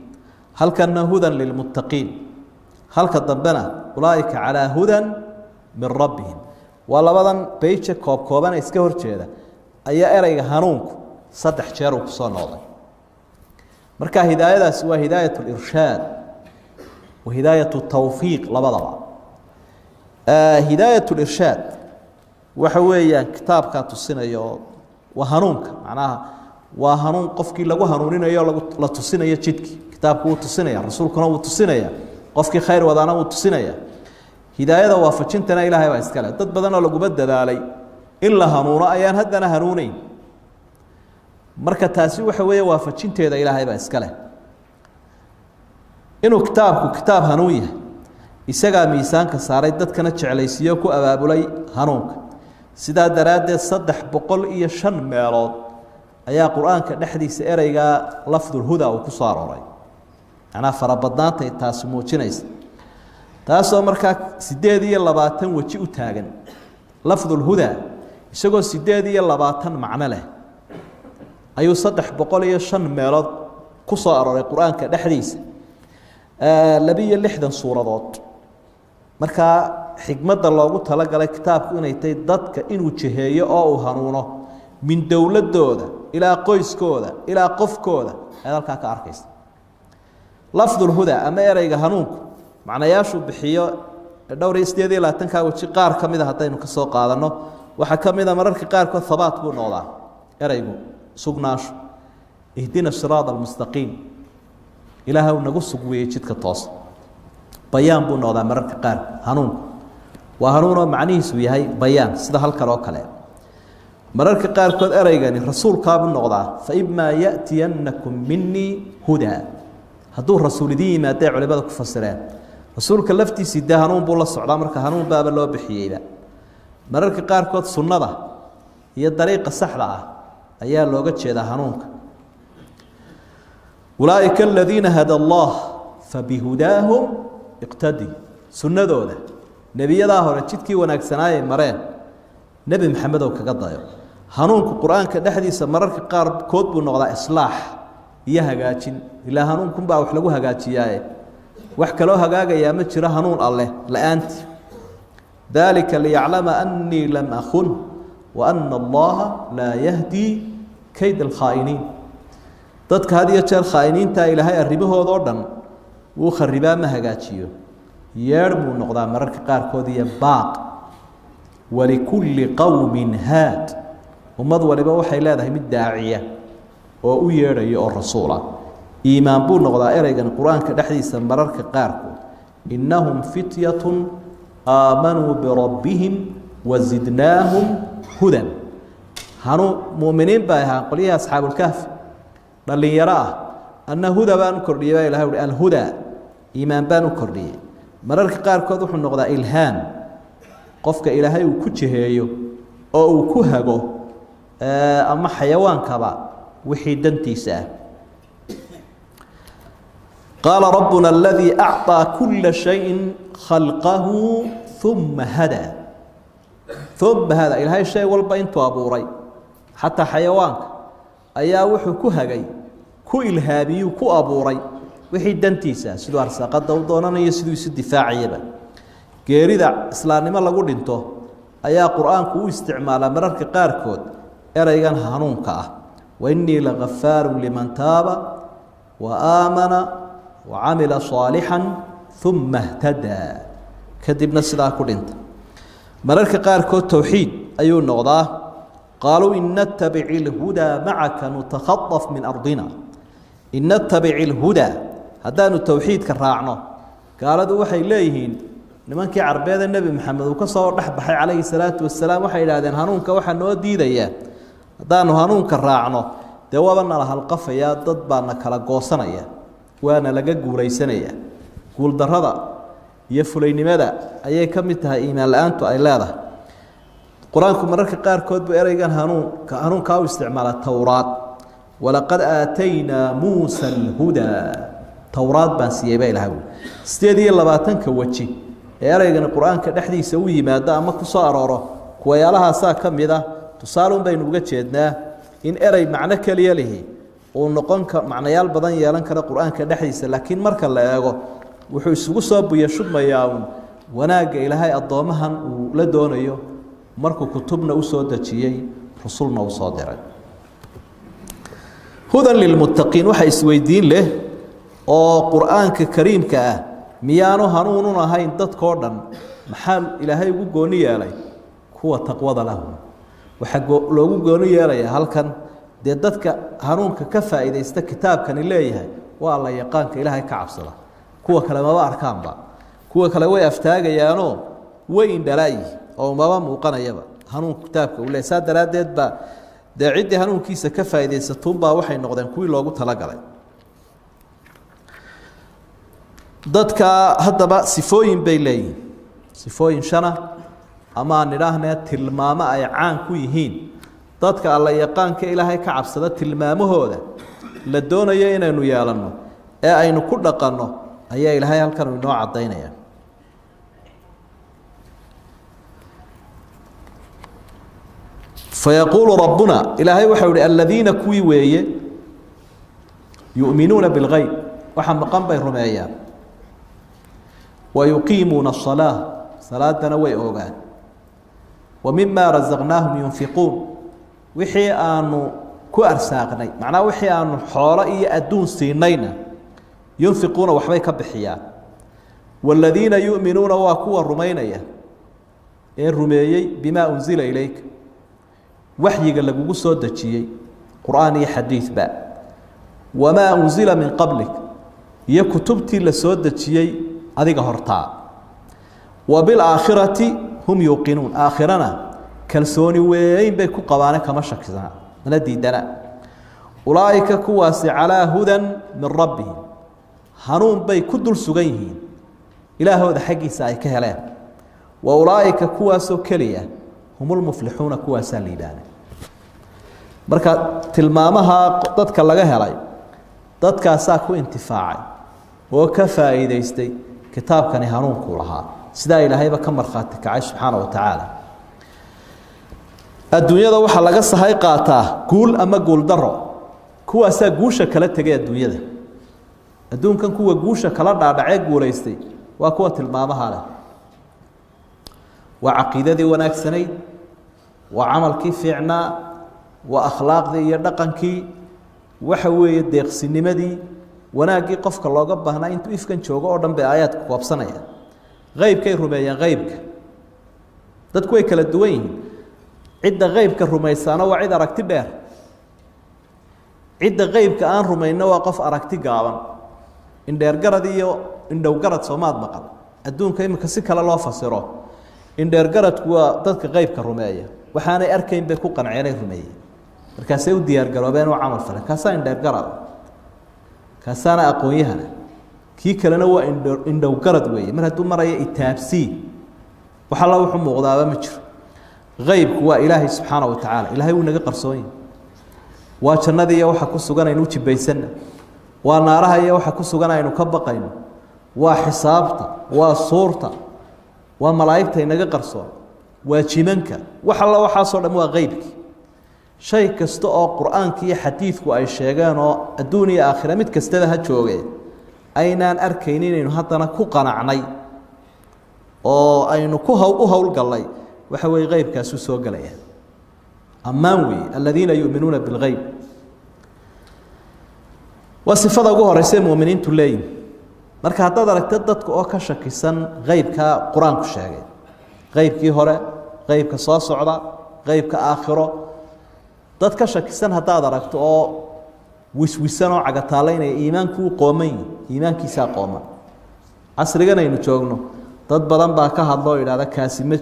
هل كان هدى للمتقين هل كذبنا أولئك على هدى من ربهم ولا بدن بيتش كوبان اسكهر جيدا أي أري هانونك صدح شارك صنوضي مركا هداية سوى هداية الإرشاد وهداية التوفيق لبضع هداية الإرشاد وحويا كتاب كاتو السنة وهانونك معناها وهانون قفكي لو هانونين يا لا تصينيا جدك كتابك وتصينيا رسولكنا وتصينيا قفكي خير ودانا وتصينيا هداية وافجنتنا إلى هاي واسكلا dad badan oo lagu badalay illa hanuuna ayaan hadana hanuunayn marka taasi waxa weeye waafajinteeda Ilaahay baa iska leh inuu kitaabku kitaab hanuun yahay isaga miisaanka saaray dadkana jeclaysiyo ku abaabulay hanuunka sida daraadeed 305 meelood ayaa quraanka dhaxdiisa ereyga lafdul huda uu ku soo arooray ana farabadnaanta taas muujinaysa taasoo markaa 8 waji u taagan lafdul huda isagoo 8 macno leh ayuu 305 meelood ku soo arooray quraanka dhaxdiisa 260 suuradood markaa xigmada loogu talagalay kitaabku inay tahay dadka inuu jiheeyo oo uu hanuuno min dawladooda ila qoyskooda ila qofkooda halka ka arkaysa lafdul huda ama ereyga hanuunku macnayaashu bixiyo dhowr 8 ka waji qaar kamid ah hadaynu ka soo qaadano waxa kamid ah mararka qaar ka thabaat buu noqdaa ereygu sugnaasho ihdina siratal mustaqim ilaahu nagu sugweey jidka toos bayaan buu noqdaa mararka qaar hanuunku waa hanuuno macnihiisu yahay bayaan sida halka oo kale mararka qaar kood ereygani rasuulka buu noqdaa fa imma ya'tiyannakum minni huda haduu rasuulidii yimaadee culimada ku fasireen rasuulka laftiisa hanuun buu la socdaa marka hanuun baaba loo bixiyayba mararka qaar kood sunnada iyo dariiqa saxda ah ayaa looga jeedaa hanuunka ulaa'ika alladheena hada Allah fabihudahum iqtadi sunnadooda nabiyada hore jidkii wanaagsanaaye mareen nabi maxamed oo kaga dayo hanuunku quraanka dhaxdiisa mararka qaar kood buu noqdaa islaax iyo hagaajin ilaa hanuunku baa wax lagu hagaajiyaa wax kale oo hagaagaya ma jiro hanuun alle la'aanti dalika liya'lama anni lam akhun wa anna allaha la yahdi kayd al-khaa'inin dadka hadiya jeer khaa'iniinta ilaahay arrimahooda oo dhan wuu kharibaa ma hagaajiyo yeer buu noqdaa mararka qaar kood iyo baaq ولكل قوم هاد ومض ولبا waxay leedahay mid daaciya oo u yeerayo oo rasuula iimaan buu noqdaa ereygan quraanka dhaxdiisa mararka qaarkood innahum fityatun aamanu bi rabbihim wazidnaahum hudan hanu muuminiin baa ahaan qoliyaha asxaabul kahf dhalinyaro ah anna huda baan kordhiyay ilaahay al huda iimaan baan u kordhiyay mararka qaarkood wuxuu noqdaa ilhaam qofka ilaahay uu ku jiheeyo oo uu ku hago ama xayawaankaba wixii dantiisa قال ربنا الذي أعطى كل شيء خلقه ثم هدى ثم هذا إلهي الشيء والبا انتو أبوري حتى حيوانك أيا وحو كهغي كو إلهابي كو أبوري وحي دانتيسا سيدو أرساقات دودونانا يسيدو يسيد دفاعي با geerida islaamnimo lagu dhinto ayaa quraanku u isticmaalaa mararka qaarkood eraygan hanuunka ah wa inni laghaffarun liman taaba wa aamana wa amila salihan thumma ihtada kadibna sidaa ku dhinta mararka qaarkood tawxiid ayuu noqdaa qaaluu inna tabi'il huda ma'aka nutakhattaf min ardina inna tabi'il huda haddaanu tawxiidka raacno gaaladu waxay leeyihiin nimankii carbeed nabi maxamed uu ka soo dhaxbaxay calayhi salaatu wasalaam waxay yiraahdeen hanuunka waxa noo diidaya hadaanu hanuunka raacno dee waabana la halqafaya dad baana kala goosanaya waana laga guulaysanaya guul darrada iyo fulaynimada ayay ka mid tahay iimaan la'aantu ay leedahay quraanku mararka qaarkood buu eraygan hanuunka u isticmaala tawraad walaqad aatayna muusa alhuda tawraad baan siiyay ilaahay 28 waji eraygan quraanka dhaxdiisa u yimaada ama ku soo arooro kuwayaalahaas ka mid ah tusaalun baynu uga jeednaa in eray macna kaliya leh oo noqon ka macnayaal badan yeelan kara quraanka dhaxdiisa laakiin marka la eego wuxuu isugu soo buyashubmayaa wanaaga ilaahay adoomahan uu la doonayo markuu kutubna u soo dajiyay rasuulna u soo diray hudan lil muttaqiin waxa isweydiin leh oo quraanka kariimka ah miyaanu hanuunun ahayn dadkoo dhan maxaa ilaahay ugu gooni yeelay kuwa taqwada lahu waxa loogu gooni yeelaya halkan dee dadka hanuunka ka faa'iideysta kitaabkani leeyahay waa la yaqaanka ilaahay ka cabsada kuwa kale ma arkaanba kuwa kale way aftaagayaanoo way indhalay oo maba muuqanayaba hanuunka kitaabka uu leeyahay daraadeed ba dee cidii hanuunkiisa ka faa'iideysato baa waxay noqdeen kuwii loogu talagalay dadka haddaba sifooyin bay leeyihiin sifooyin shana ama nidhaahne tilmaamo ay caan ku yihiin dadka alla yaqaanka ilaahay ka cabsada tilmaamahooda la doonayo inaynu yeelano ee aynu ku dhaqanno ayaa ilaahay halkan inoo cadeynaya فيقول ربنا إلهي وحوري الذين كوي ويه يؤمنون بالغيب وحمقان بيرميان ويقيمون الصلاة صلاة نوي أوغان ومما رزقناهم ينفقون وحي آنو كو أرساقني معناه وحي آنو حورئي أدون سينينا ينفقون وحبيك بحيان والذين يؤمنون وكو الرمينية الرميي بما أنزل إليك وحي قال لك قصة دجيي قرآني حديث باء وما أنزل من قبلك هي كتبتي لسود دجيي هذه هرتا وبالآخرة هم يوقنون آخرنا كالسوني وين بيكو قوانا كما شكسنا ندي دنا أولئك كواس على هدى من ربهم هنون بي كدل سجيهين إلى هذا حقي سايك هلان وأولئك كواس كلية هم المفلحون كواس الليبان مركا تلمامها ضدك لغا هلاي ضدك ساكو انتفاعي وكفى إذا يستي كتاب كان هانون كلها سدا إلهي بكمر خاتك عايش سبحانه وتعالى الدنيا ده وحلا قصة هاي قاطع قول أما قول درو كوا سا جوشة كلا تجي الدنيا ده الدون كان كوا جوشة كلا دعاء قول يستي وقوة المامة هذا وعقيدة دي وناك سني وعمل كيف فعنا وأخلاق ذي يدقن كي وحوي يدق سينما دي وناقي قفك الله قبه هنا انتو إفكن شوقا أردن بآيات كوابسانيا غيب كي ربيا غيبك dadku way kala duwan yihiin cidda qaybka rumaysaana waa cid aragti dheer cidda qaybka aan rumayna waa qof aragti gaaban indheergarad iyo indhowgarad soomaad maqal adduunka imika si kale loo fasiro indheergaradku waa dadka qaybka rumeeya waxaanay arkayn bay ku qanceenay rumeeyeen markaasay u diyaargaroobeen oo camal falay kaasaa indheergarad kaasaana aqoon-yahana kii kalena waa indhowgarad weeye mar hadduu maraya itaabsii wax alla wuxuu muuqdaaba ma jiro qaybku waa ilaahay subxaana wa tacaala ilaahay wuu naga qarsoon yahay waa jannada iyo waxa ku sugan aynu jibaysanna waa naaraha iyo waxa ku sugan aynu ka baqayno waa xisaabta waa suurta waa malaa'igta inaga qarsoon waa jimanka wax alla waxaasoo dhan waa qaybki shay kasta oo qur-aanka iyo xadiidku ay sheegeen oo adduun iyo aakhira mid kastaba ha joogeen aynaan arkaynin inaynu haddana ku qanacnay oo aynu u howlgallay waxa weeye qaybkaasu soo galaya ammaan weeye aladiina yu'minuuna bilgayb waa sifada ugu horeysa muuminiintu leeyihin marka haddaad aragto dadka oo ka shakisan qaybkaa qur-aanku sheegay qaybkii hore qaybka soo socda qaybka aakhiro dad ka shakisan haddaad aragto oo wiswisan oo cagataalaynaya iimaanku u qooman yihi iimaankiisaa qooman casrigan aynu joogno dad badan baa ka hadlo oo idhahda kaasi ma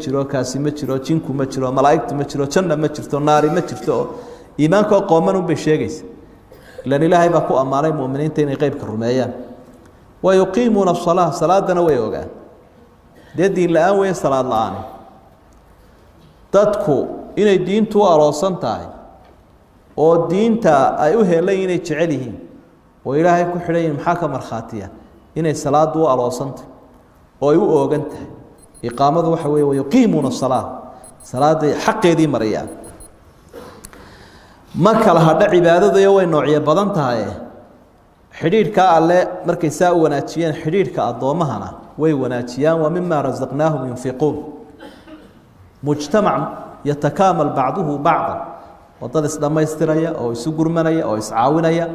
jiro jinku ma jiro malaa'igtu ma jiro janna ma jirto naari ma jirto oo iimaankoo qooman unbay sheegaysa ilan ilaahay baa ku ammaanay mu'miniinta inay qaybka rumeeyaan wa yuqiimuuna asalaa salaadana way ogaan dee diin la-aan weeye salaad la-aani dadku inay diintu u aroosan tahay oo diinta ay u heelayn inay jecel yihiin oo ilaahay ku xidhan yihin maxaa ka markhaatiya inay salaadu u aroosantahay oo ay u oogan tahay iqaamadu waxa weeye wayuqiimuuna asalaa salaaday xaqeedii marayaan ma kala hadha cibaadadayo way noocyo badan tahay xidhiidhkaa alle markay saa u wanaajiyeen xidhiidhka addoommahana way wanaajiyaan wa mima rasaqnaahum yunfiquun mujtamac yatakaamal bacduhu bacdan oo dad isdhammaystiraya oo isu gurmanaya oo iscaawinaya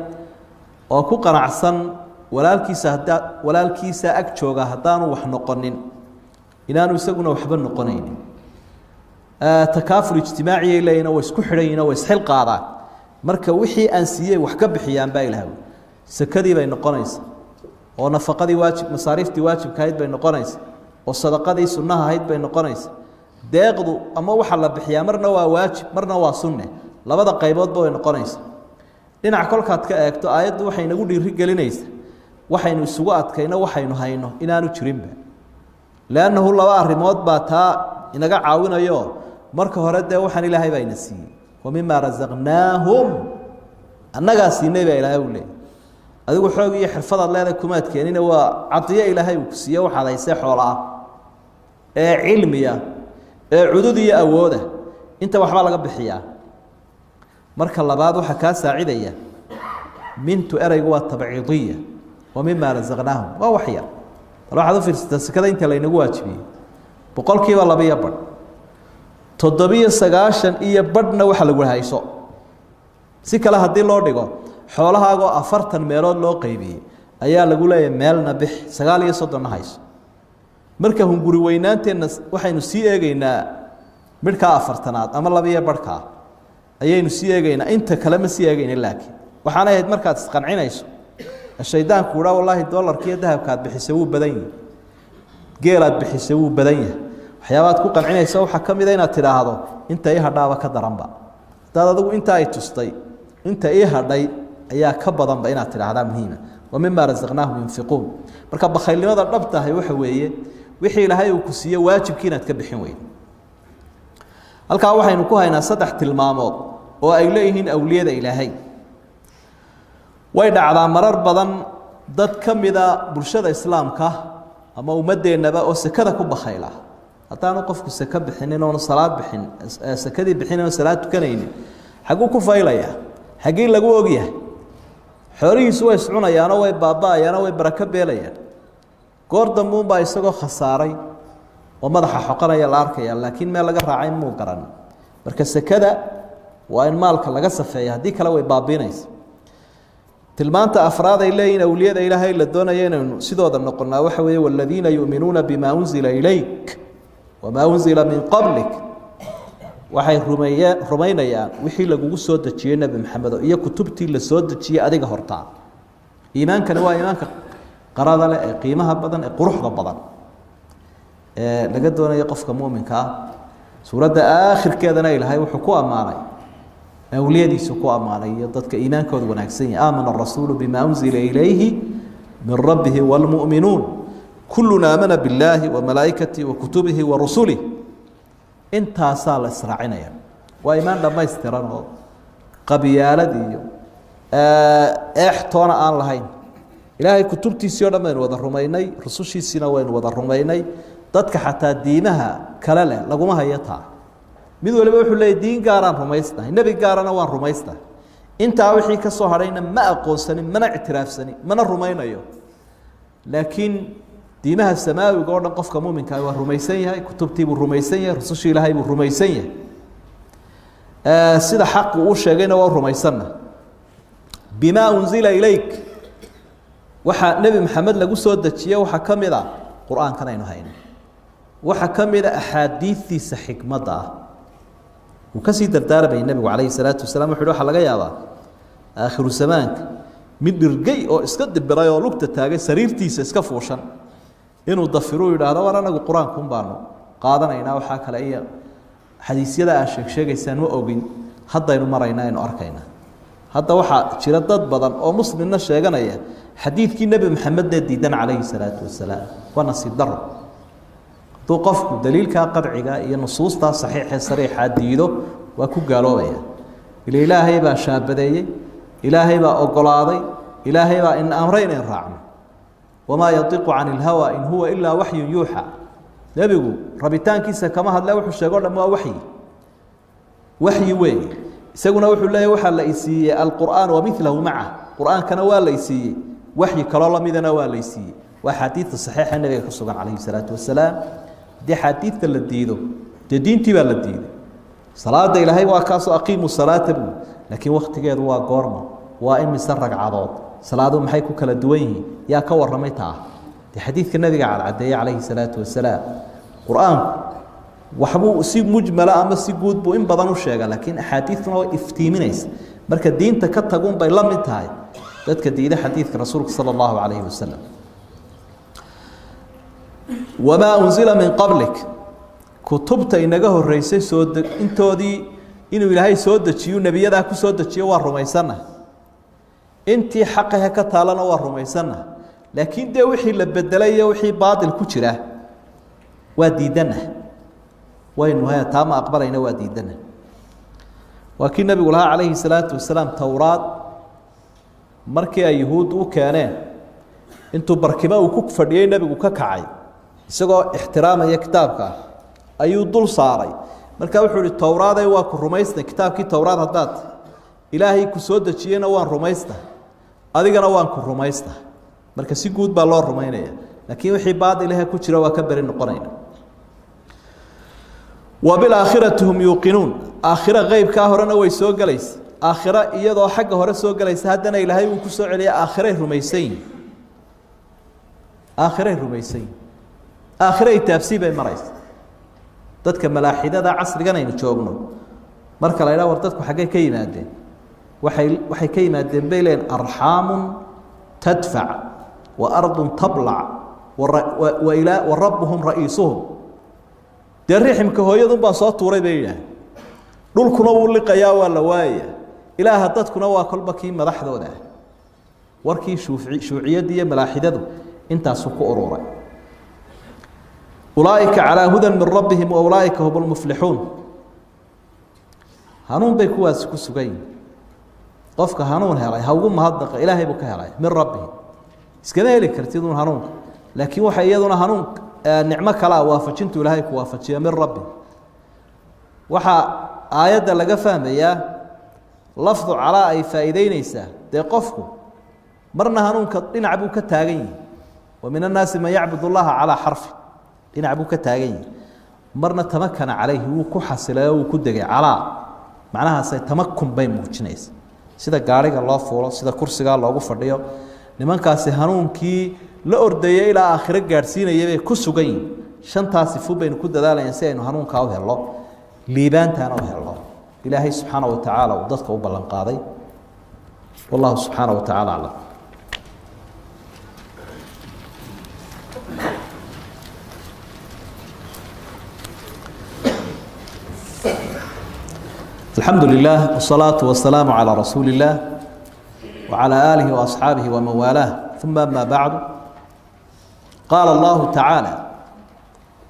oo ku qanacsan walaalkiisa ag jooga haddaanu wax noqonin inaanu isaguna waxba noqonaynin takaaful ijtimaaciyay leeyihin way isku xidhan yihin way isxil qaadaan marka wixii aan siiyey wax ka bixiyaan baa ilaah sakadii bay noqonaysa oo nafaqadii masaariiftii waajibka ahayd bay noqonaysa oo sadaqadii sunnaha ahayd bay noqonaysa deeqdu ama waxa la bixiyaa marna waa waajib marna waa sunne labada qayboodba way noqonaysa dhinac kolkaad ka eegto aayaddu waxay nagu dhiiri gelinaysaa waxaynu isugu adkayno waxaynu hayno inaanu jirinba leannahu laba arrimood baa taa inaga caawinayo marka hore dee waxaan ilaahay baa ina siiyey wa mima rasaqnaahum annagaa siinay baa ilaahay u leeyay adigu xoog iyo xirfadaad leedahay kumaad keenina waa cadiyo ilaahay uu ku siiye waxaad haysee xoola ah ee cilmiya ee cudud iyo awooda inta waxbaa laga bixiyaa marka labaad waxaa kaa saacidaya mintu ereygu waa tabciidiya wa mima rasaqnaahum waa waxyar waxaad u fiirsataa sekada inta laynagu waajibiyey boqolkiiba 2 badh 790 iyo badhna waxa lagu hayso si kale haddii loo dhigo xoolahaagoo 40 meelood loo qaybiyey ayaa lagu leeyahay meelna bix 39 hayso marka hunguri weynaanteenna waxaynu sii eegaynaa midhkaa 40aad ama 2 badhkaa ayaynu sii eegaynaa inta kale ma sii eegayna laakiin waxaan ahayd markaad isqancinayso shaydaanku udha wallaahi doolarkiiyo dahabkaad bixisay wuu badan yahay geelaad bixisay wuu badan yahay waxyaabaad ku qancinaysa waxaa ka mid a inaad tidhaahdo inta ii hadhaaba ka daranba hadaad adigu inta ay tustay inta ii hadhay ayaa ka badanba inaad tidhaahdaa muhiima wa mima rasaqnaahum yunfiquun marka bakhaylnimada dhabtahay waxa weeye wixii ilaahay uu ku siiye waajibkii inaad ka bixin weydo halkaa waxaynu ku haynaa 3 tilmaamood oo ay leeyihiin awliyada ilaahay way dhacdaa marar badan dad ka mida bulshada islaamka ama ummadeennaba oo sakada ku bakhayla haddaanu qofku saka bixinin oonu salaad bixin sakadii bixinin oo salaad tukanaynin xaguu ku faylaya xagii lagu ogyahay xoolihiisu way iscunayaanoo way baaba'ayaanoo way barako beelayaan goor dambuunbaa isagoo khasaaray oo madaxa xoqanaya la arkaya laakiin meel laga raacay muu garan marka sakada waa in maalka laga safeeya haddii kale way baabiinaysa tilmaanta afraad ay leeyihiin awliyada ilaahay la doonaya inaynu sidooda noqonnaa waxa weeye waladiina yu'minuuna bimaa unzila ilayk wamaa unzila min qablik waxay rumaynayaan wixii lagugu soo dejiyey nebi maxamedo iyo kutubtii la soo dejiyey adiga hortaa iimaankani waa iimaanka qarada leh ee qiimaha badan ee quruxda badan ee laga doonayo qofka muuminka ah suuradda aakhirkeedana ilaahay wuxuu ku ammaanay awliyadiisu ku ammaanay iyo dadka iimaankooda wanaagsan yahay aamana arasuulu bimaa unzila ilayhi min rabbihi waalmu'minuun kulluna aamana billaahi wa malaa'ikatihi wa kutubihi wa rusulih intaasaa la israacinaya waa iimaan dhammaystiran oo qabyaalad iyo eextoona aan lahayn ilaahay kutubtiisii oo dhan baynu wada rumaynay rusushiisiina waynu wada rumaynay dadka xataa diimaha kale leh laguma hayo taa mid waliba wuxuu leeyahy diin gaaraan rumaysnahay nebi gaarana waan rumaysnahay intaa wixii ka soo hadhayna ma aqoonsanin mana ictiraafsanin mana rumaynayo laakiin diimaha samaawiga oo dhan qofka muuminka waa rumaysan yahay kutubtii buu rumaysan yahay rusushii ilaahay buu rumaysan yahay sida xaqu uu sheegayna waa rumaysanna bimaa unzila ilayk waxa nebi maxamed lagu soo dejiyey waxaa ka mid a qur-aankan aynu hayno waxaa ka mid a axaadiistiisa xikmadda ah wuu kasii dardaarmayay nebigu calayhi salaatu wasalaam wuxu uhi waxaa laga yaabaa aakhiru zamaanka mid dhirgey oo iska dibiray oo lugta taagay sariirtiisa iska fuushan inuu dafiruu yidhaahdo war anagu qur-aankun baanu qaadanaynaa waxaa kale iyo xadiisyada aad sheegsheegaysaan ma ogin haddaynu maraynaa aynu arkaynaa hadda waxaa jira dad badan oo muslimna sheeganaya xadiidkii nebi maxamedne diidan calayhi salaatu wasalaam waa nasiib daro hadduu qofku daliilkaa qadciga iyo nusuustaa saxiixee sariixaa diido waa ku gaaloobaya ila ilaahay baa shaabadeeyey ilaahay baa ogolaaday ilaahay baa in amray inayn raacno wamaa yatiqu cani ilhawa in huwa ilaa waxyun yuuxa nebigu rabitaankiisa kama hadle wuxuu sheego o dham waa waxyi waxyi weeye isaguna wuxuu leeyahy waxaa la isiiyey alqur'aan wamilahu maca qur-aankana waa la isiiyey waxyi kaloo lamidana waa la isiiyey waa xadiidta saxiixa nebiga ka sugan calayhi salaatu wasalaam haddii xadiidta la diido dee diintii baa la diiday salaada ilaahay waa kaasoo aqiimu salaata buu laakiin waktigeedu waa goorma waa imise ragcadood salaadu maxay ku kala duwan yihiin yaa ka warramay taa dee xadiidka nebiga cadcadeeye calayhi salaatu wasalaam qur-aanku waxbuu si mujmala ama si guud buu in badan u sheega laakiin axaadiidtuna way iftiiminaysa marka diinta ka tagun bay la mid tahay dadka diida xadiidka rasuulka sala allahu calayhi wasalam wamaa unzila min qablik kutubta inaga horeysay intoodii inuu ilaahay soo dejiyo nebiyadaa ku soo dejiyo waa rumaysanna intii xaqahe ka taalana waa rumaysanna laakiin dee wixii la bedelay iyo wixii baatil ku jira waa diidana waynu haya taa ma aqbalayna waa diidana waa kii nebigu lahaa calayhi salaatu wasalaam towraad markii ay yuhuud u keeneen intuu barkimo uu ku fadhiyey nebigu ka kacay isagoo ixtiraamaya kitaabka ayuu dul saaray markaa wuxuu ihi towraaday waa ku rumaystay kitaabkii towraad haddaad ilaahay ku soo dejiyeyna waan rumaysta adigana waan ku rumaysta marka si guud baa loo rumaynaya laakiin wixii baadilaha ku jira waa ka beri noqonayna wabilaakhirati hum yuuqinuun aakhira qeybkaa horena way soo gelaysa aakhira iyadoo xagga hore soo gelaysa haddana ilaahay uu ku soo celiya aakhiray rumaysan yihin aakhiray rumaysan yihin aakhiray taabsii bay maraysa dadka malaaxidada casrigan aynu joogno marka la idhaha war dadku xaggay ka yimaadeen waxay ka yimaadeen bay leeyihin arxaamun tadfac wa ardun tablac wa rabbuhum ra'iisuhum dee riximka hooyadunbaa soo tuuray bay yidhaah dhulkuna wuu liqayaa waa la waayaya ilaaha dadkuna waa kolba kii madaxdooda ah warkii shuuciyadii iyo malaaxidadu intaasuu ku ururay ulaaئika calىa hudan min rabbihim waulaaئika hum اlmuflixuun hanuun bay kuwaasi ku sugan yihin qofka hanuun helay ha ugu mahadnaqa ilaahay buu ka helay min rabbihi iskama heli kartid un hanuunka laakiin waxay iyaduna hanuun nicmo kalea waafajintu ilaahay ku waafajiya min rabbi waxaa aayadda laga fahmayaa lafdu calaa ay faa'iideyneysaa dee qofku marna hanuunka dhinac buu ka taagan yihi wa min annaasi man yacbud اllaha calىa xarfi dhinac buu ka taagan yihi marna tamakana calayhi wuu ku xasilay oo wuu ku degay calaa macnahaasay tamakun bay muujinaysa sida gaariga loo fuulo sida kursigaa loogu fadhiyo nimankaasi hanuunkii la ordayay ilaa aakhiro gaadhsiinaya bay ku sugan yihin shantaas sifo baynu ku dadaalayaan si aynu hanuunka u helo liibaantaana u helo ilaahay subxaanahu wa tacaala uu dadka u ballan qaaday wallahu subxaanahu wa tacaala aclam الحمد لله والصلاة والسلام على رسول الله وعلى آله وأصحابه ومن والاه ثم ما بعد قال الله تعالى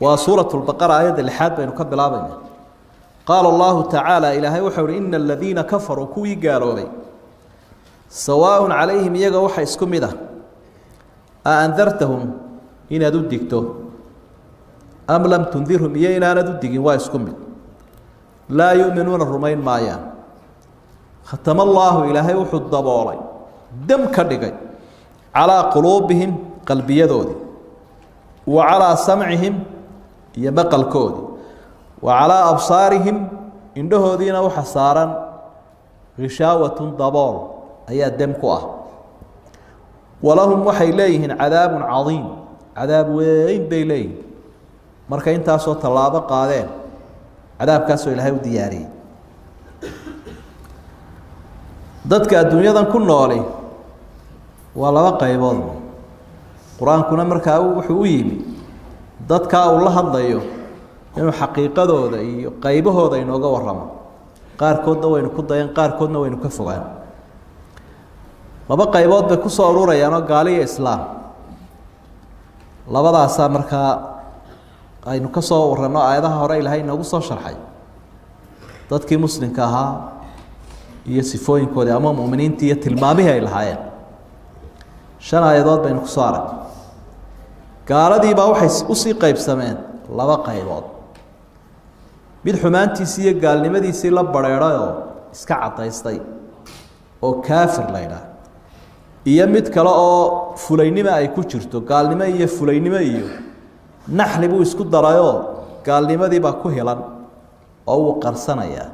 وسورة البقرة آية الحاد بين كبل آبين قال الله تعالى إلهي وحور إن الذين كفروا كوي قالوا لي سواء عليهم يجا وحي اسكم ده أأنذرتهم إن أددكتو أم لم تنذرهم إن أددك واسكم لا يؤمنون الرمين مايا ختم الله إلهي وحد ضبالي دم كدقي على قلوبهم قلبي يدودي وعلى سمعهم يبقى الكود وعلى أبصارهم إنده دينا وحصارا غشاوة ضبال أي الدم كواه ولهم وحي إليهن عذاب عظيم عذاب وين بيليه مركا انتا صوت الله بقى عذاب كاسو إلهي ودياري dadka adduunyadan ku noolay waa laba qaybood quraankuna markaa wuxuu u yimi dadka uu la hadlayo inuu xaqiiqadooda iyo qaybahooda inooga warramo qaarkoodna waynu ku dayan qaarkoodna waynu ka fogaan laba qaybood bay ku soo ururayaan oo gaali iyo islaam labadaas markaa aynu ka soo warrano aayadaha hore ilaahay inoogu soo sharxay dadkii muslimka ahaa iyo sifooyinkoodii ama mu'miniintii iyo tilmaamihii ay lahaayeen shan aayadood baynu ku soo arag gaaladii baa waxay u sii qaybsameen laba qaybood mid xumaantiisii iyo gaalnimadiisii la bareeray oo iska cadaystay oo kaafir la yidhaah iyo mid kale oo fulaynimo ay ku jirto gaalnimo iyo fulaynimo iyo naxli buu isku darayoo gaalnimadii baa ku helan oo uu qarsanayaa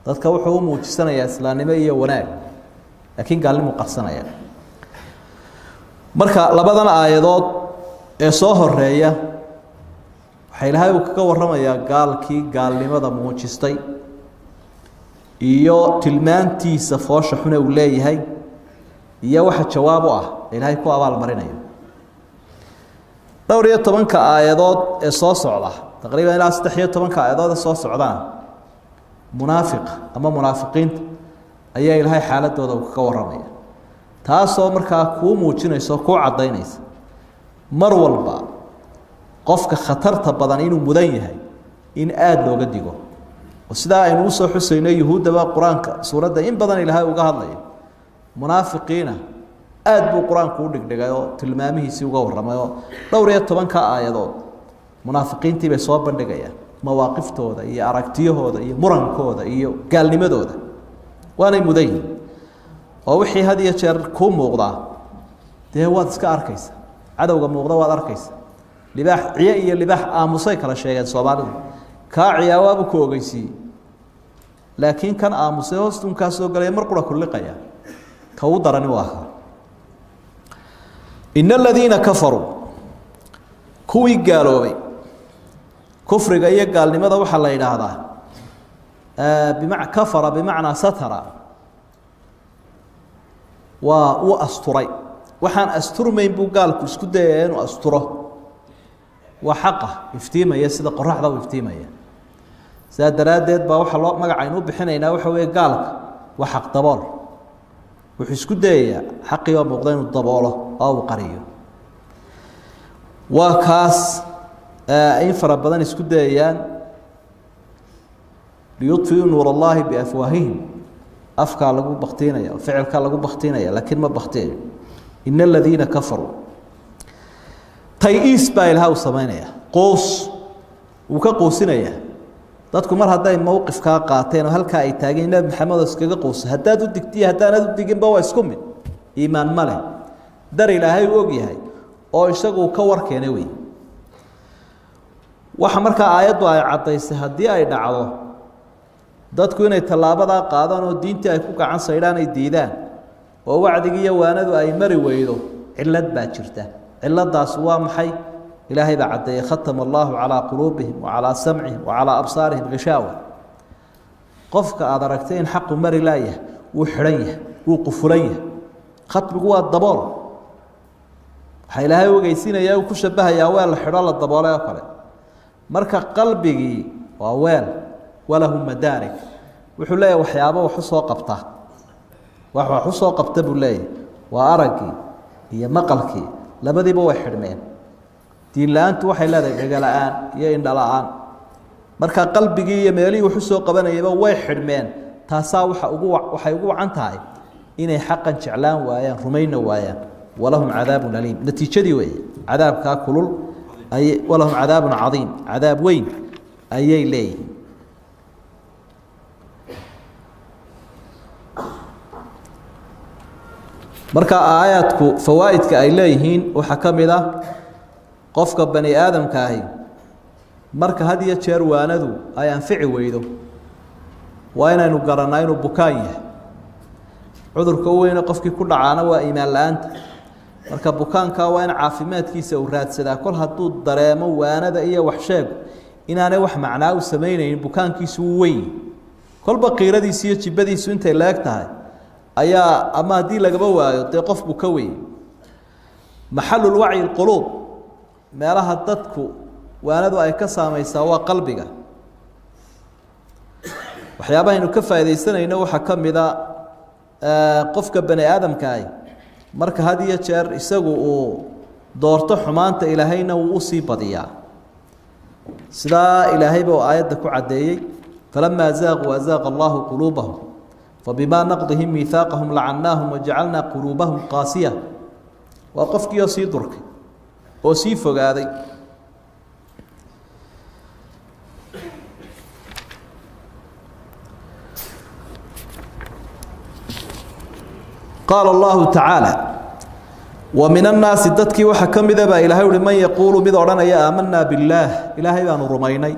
dadka wuxuu u muujisanayaa islaamnimo iyo wanaag laakiin gaalnimo qarsanaya marka labadan aayadood ee soo horeeya waxa ilaahay uu kaga warramayaa gaalkii gaalnimada muujistay iyo tilmaantiisa foosha xun uu leeyahay iyo waxa jawaab u ah ilaahay ku abaal marinayo dhowr iyo tobanka aayadood ee soo socda taqriiban ilaa 13 aayadood ee soo socdaan munaafiq ama munaafiqiinta ayaa ilaahay xaaladooda uu kaga warramaya taasoo markaa kuu muujinayso kuu cadaynaysa mar walba qofka khatarta badan inuu mudan yahay in aad looga digo oo sidaa aynu u soo xusayno yuhuudaba quraanka suuradda in badan ilaahay uga hadlayo munaafiqiina aad buu quraanku u dhigdhigay oo tilmaamihiisii uga warramay oo dhowr iyo tobanka aayadood munaafiqiintii bay soo bandhigayaan mawaaqiftooda iyo aragtiyahooda iyo murankooda iyo gaalnimadooda waanay mudan yihiin oo wixii had iyo jeer kuu muuqdaa dee waad iska arkaysa cadowga muuqda waad arkaysa libaax ciye iyo libaax aamusay kala sheegeen soomaalidu kaa ciyaawaabu ku ogeysiiyey laakiin kan aamusay hoostunkaa soo galaya mar qura ku liqaya ka u darani waa ina aladiina kafaruu kuwii gaaloobay kufriga iyo gaalnimada waxa la yiraahdaa kafara bimacnaa satara waa uu asturay waxaan asturmayn buu gaalku isku dayay inuu asturo waa xaqa iftiimaya sida qoraxda u iftiimaya sida daraadeed baa waxa loo magacaynu bixinaynaa waxa weeye gaalka waa xaq dabool wuxuu isku dayayaa xaqii oo muuqda inuu daboolo oo uu qariyo waa kaas ay fara badan isku dayayaan liyudfi'u nuur allahi biafwaahihim afka lagu baqtiinaya ficilka lagu baqtiinaya laakiin ma baqtiin in alladina kafaru tayis baa sameynaya qoos uu ka qoosinaya dadku mar haday mowqif ka qaateen halka ay taageen nabi maxamed iskaga qoos hadaad u digtiyo hadaanad u diginba waa isku mid iimaan male dar ilaahay og yahay oo isagu ka warkeenay way waxa marka aayadu ay cadaysay hadii ay dhacdo dadku inay talaabada qaadaan oo diintii ay ku gacan saydaan ay diidaan oo wacdiga iyo waanadu ay mari weydo cilad baa jirta ciladaas waa maxay إلهي بعد ختم الله على قلوبهم وعلى سمعهم وعلى أبصارهم غشاوة قفك أدركتين حق مر لايه وحريه وقفليه ختم قوة الضبال حيلها وجيسين يا وكشبها يا ويل الحرال الضبال يا قريب مركا قلبي وويل ولهم مدارك وحلايا وحيابه وحصوا قبطه وحصوا قبطه بالله وأرقي هي مقلكي لبدي بوي حرمين دين لأنت وحي لا دقلان يا إن دلان مركا قلبي يميلي وحصوا قبنا يبا وي حرمين تاسا وحيقوا عنتاي إني حقا شعلان ويا رمين ويا ولهم عذاب أليم نتيجة دي وي عذاب كاكلول أي ولهم عذاب عظيم عذاب وين أي لي marka aayadku fawaa'idka ay leeyihiin waxa kamida qofka bani aadamka ahi marka had iyo jeer waanadu ay anfici weydo waa inaynu garanaa inuu bukaan yahay cudurka weyn qofkii ku dhacaana waa iimaan la'aanta marka bukaanka waa in caafimaadkiisa uu raadsadaa kol hadduu dareemo waanada iyo wax sheeg inaanay wax macnaa u sameynaynin bukaankiisu weyn kolba qiiradiisa iyo jibadiisu intay leeg tahay ayaa ama hadii lagaba waayo dee qof buu ka weyn maxalul wacyi alquluub meelaha dadku waanadu ay ka saamaysaa waa qalbiga waxyaabaha aynu ka faa'iideysanayno waxa kamida qofka bani aadamka ah marka had iyo jeer isagu uu doorto xumaanta ilaahayna uu sii badiyaa sida ilaahay baa aayada ku cadeeyay فلما زاغوا وازاغ الله قلوبهم فبما نقضهم ميثاقهم لعناهم وجعلنا قلوبهم قاسية وقفك يصي درك وسي فغادي قال الله تعالى ومن الناس دتك وحكم ذا إلهي لمن يقول بذورنا يا آمنا بالله إلهي بأن رميني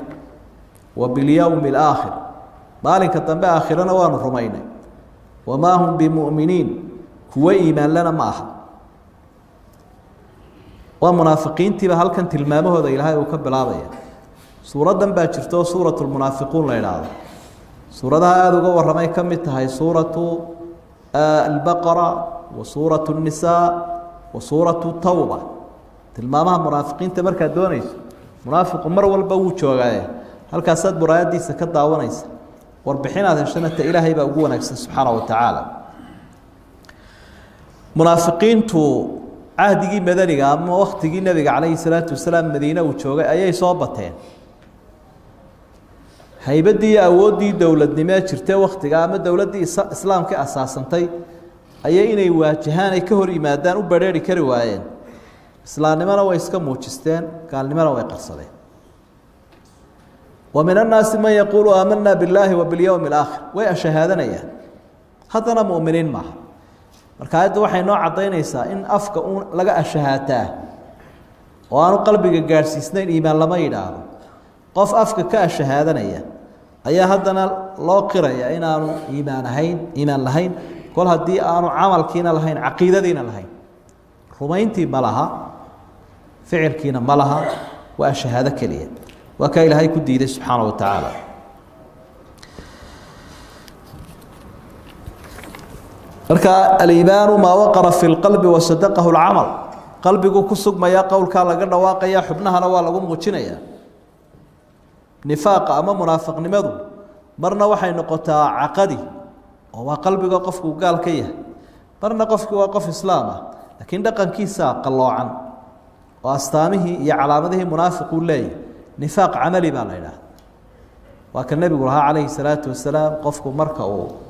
وباليوم الآخر مالك تنبأ آخرنا وأن رميني وما هم بمؤمنين هو إيمان لنا معها ومنافقين تبا هل كانت المامه هذا إلهي وكبل عضيا سورة باكرتو سورة المنافقون لا إله سورة هذا قوة رمي كمتها هي سورة البقرة وسورة النساء وسورة التوبة تلمامها منافقين تمركا دونيس منافق مرة والبوش وغاية هل كاسات برايات دي سكت داوانيس واربحين هذا الشنة إلهي بأقوانك سبحانه وتعالى منافقين تو عهدي مدني أما وقت النبي عليه الصلاة والسلام مدينة وشوغا أي صوبتين هيبدي أودي دولة نما شرتي وقت قامت دولة دي إسلام كأساسا تي أي إني واجهان كهر إمادان وبريري كروايين إسلام نما ويسكم وشستين قال نما ويقصدين ومن الناس من يقول آمنا بالله وباليوم الآخر ويشهادنا إياه هذا مؤمنين معه marka ayadu waxay noo cadeynaysaa in afka laga ashahaataa oo aan qalbiga gaarsiisnayn iimaan lama yiraahdo qof afka ka ashahaadanaya ayaa hadana loo qiraya in aanu iimaan lahayn kol hadii aanu amalkiina lahayn aqeedadiina lahayn rumayntii malaha ficilkiina malaha waa shahaado kaliya waa ka ilaahay ku diiday subxaanahu wa ta'ala marka al-iimaan ma waqara fi al-qalbi wa sadaqahu al-amal qalbigu ku sugmaya qowlka laga dhawaaqaya xubnahana waa lagu muujinaya nifaaq ama munaafiqnimadu marna waxay noqotaa aqadi oo waa qalbiga qofku gaal ka yahay marna qofku waa qof islaam ah laakiin dhaqankiisa qaloocan oo astaamihi iyo calaamadihi munaafiqu leeyahay nifaaq amali baa la yiraahdaa waa kan nabigu alayhi salaatu wasalaam qofku marka uu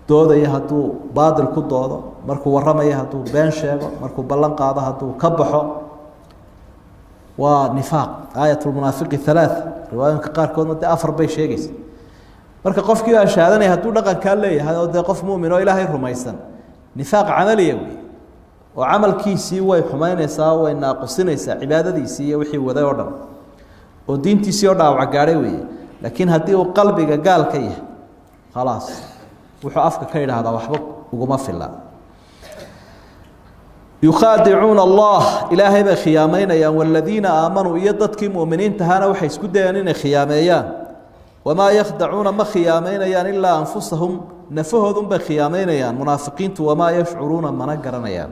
doodaya haduu baadil ku doodo markuu waramaya haduu been sheego markuu ballan qaado haduu ka baxo waa nifaaq aayatul munaafiqi 3 riwaayinka qaar kood mid afar bay sheegaysaa marka qofkii aa shaadanay haduu dhaqan ka leeyahay oo qof muumin oo ilaahay rumaysan nifaaq amaliye oo amalkiisii way xumaynaysaa way naaqsinaysaa cibaadadiisii iyo wixii waday oo dhan oo diintiisii oo dhaawac gaaray weey laakiin hadii uu qalbiga gaal ka yahay خلاص wuxuu afka ka yiraahdaa waxba uguma filla يخادعون الله إلهي بخيامين يا والذين آمنوا يدتك مؤمنين تهانا وحيس كديانين خياميان وما يخدعون ما خيامين يان إلا أنفسهم نفههم بخيامين يان منافقين وما يشعرون ما نقرن يان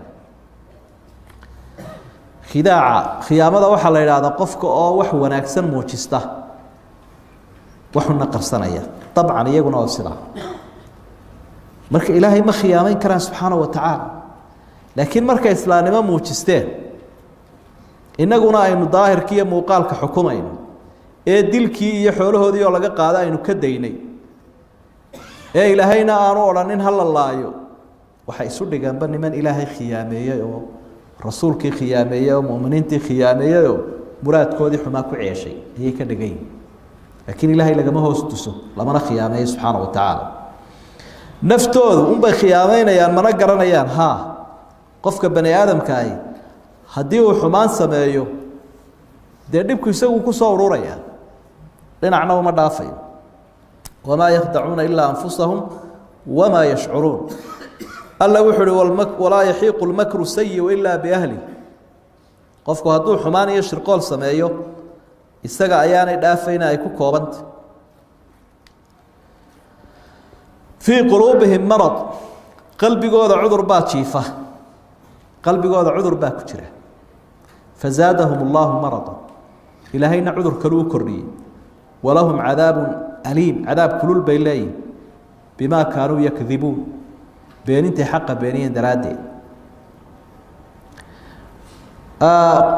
خداع خيامة وحلا إلى هذا قفك أو وحو ناكسن موجسته وحو نقر سنية طبعا يجون أوصلا مرك إلهي ما خيامين كران سبحانه وتعالى لكن مرك إسلام ما موجستين إننا إنه ظاهر كي موقال كحكومين دلكي يحوله هذي ولا قاعدة إنه كديني إلهينا أنا أرنين هلا الله يو وحيسود جنبني من إلهي خيامية يو رسولك خيامية ومؤمنين خيامية مراد كودي حماك عيشي هي كده جاي لكن إلهي لجمه هو ستوسه لما خيامية سبحانه وتعالى نفتوذ بخيامين يا منقرنا يا ها قفك بني آدم كاي هديه حمان سمايو ديبك يسوي كسور ريا لنا عنه ما دافع وما يخدعون إلا أنفسهم وما يشعرون الله وحده ولا يحيق المكر السيء إلا بأهله قفك هدوه حمان يشرقال سمايو استقع أيان دافعنا يكون كوبنت في قلوبهم مرض قلبي قوض عذر باتشيفة قلبي قوض عذر باكتره فزادهم الله مرضا إلهينا عذر كلو كري ولهم عذاب أليم عذاب كلول بيلي بما كانوا يكذبون بين انت حق بينين درادي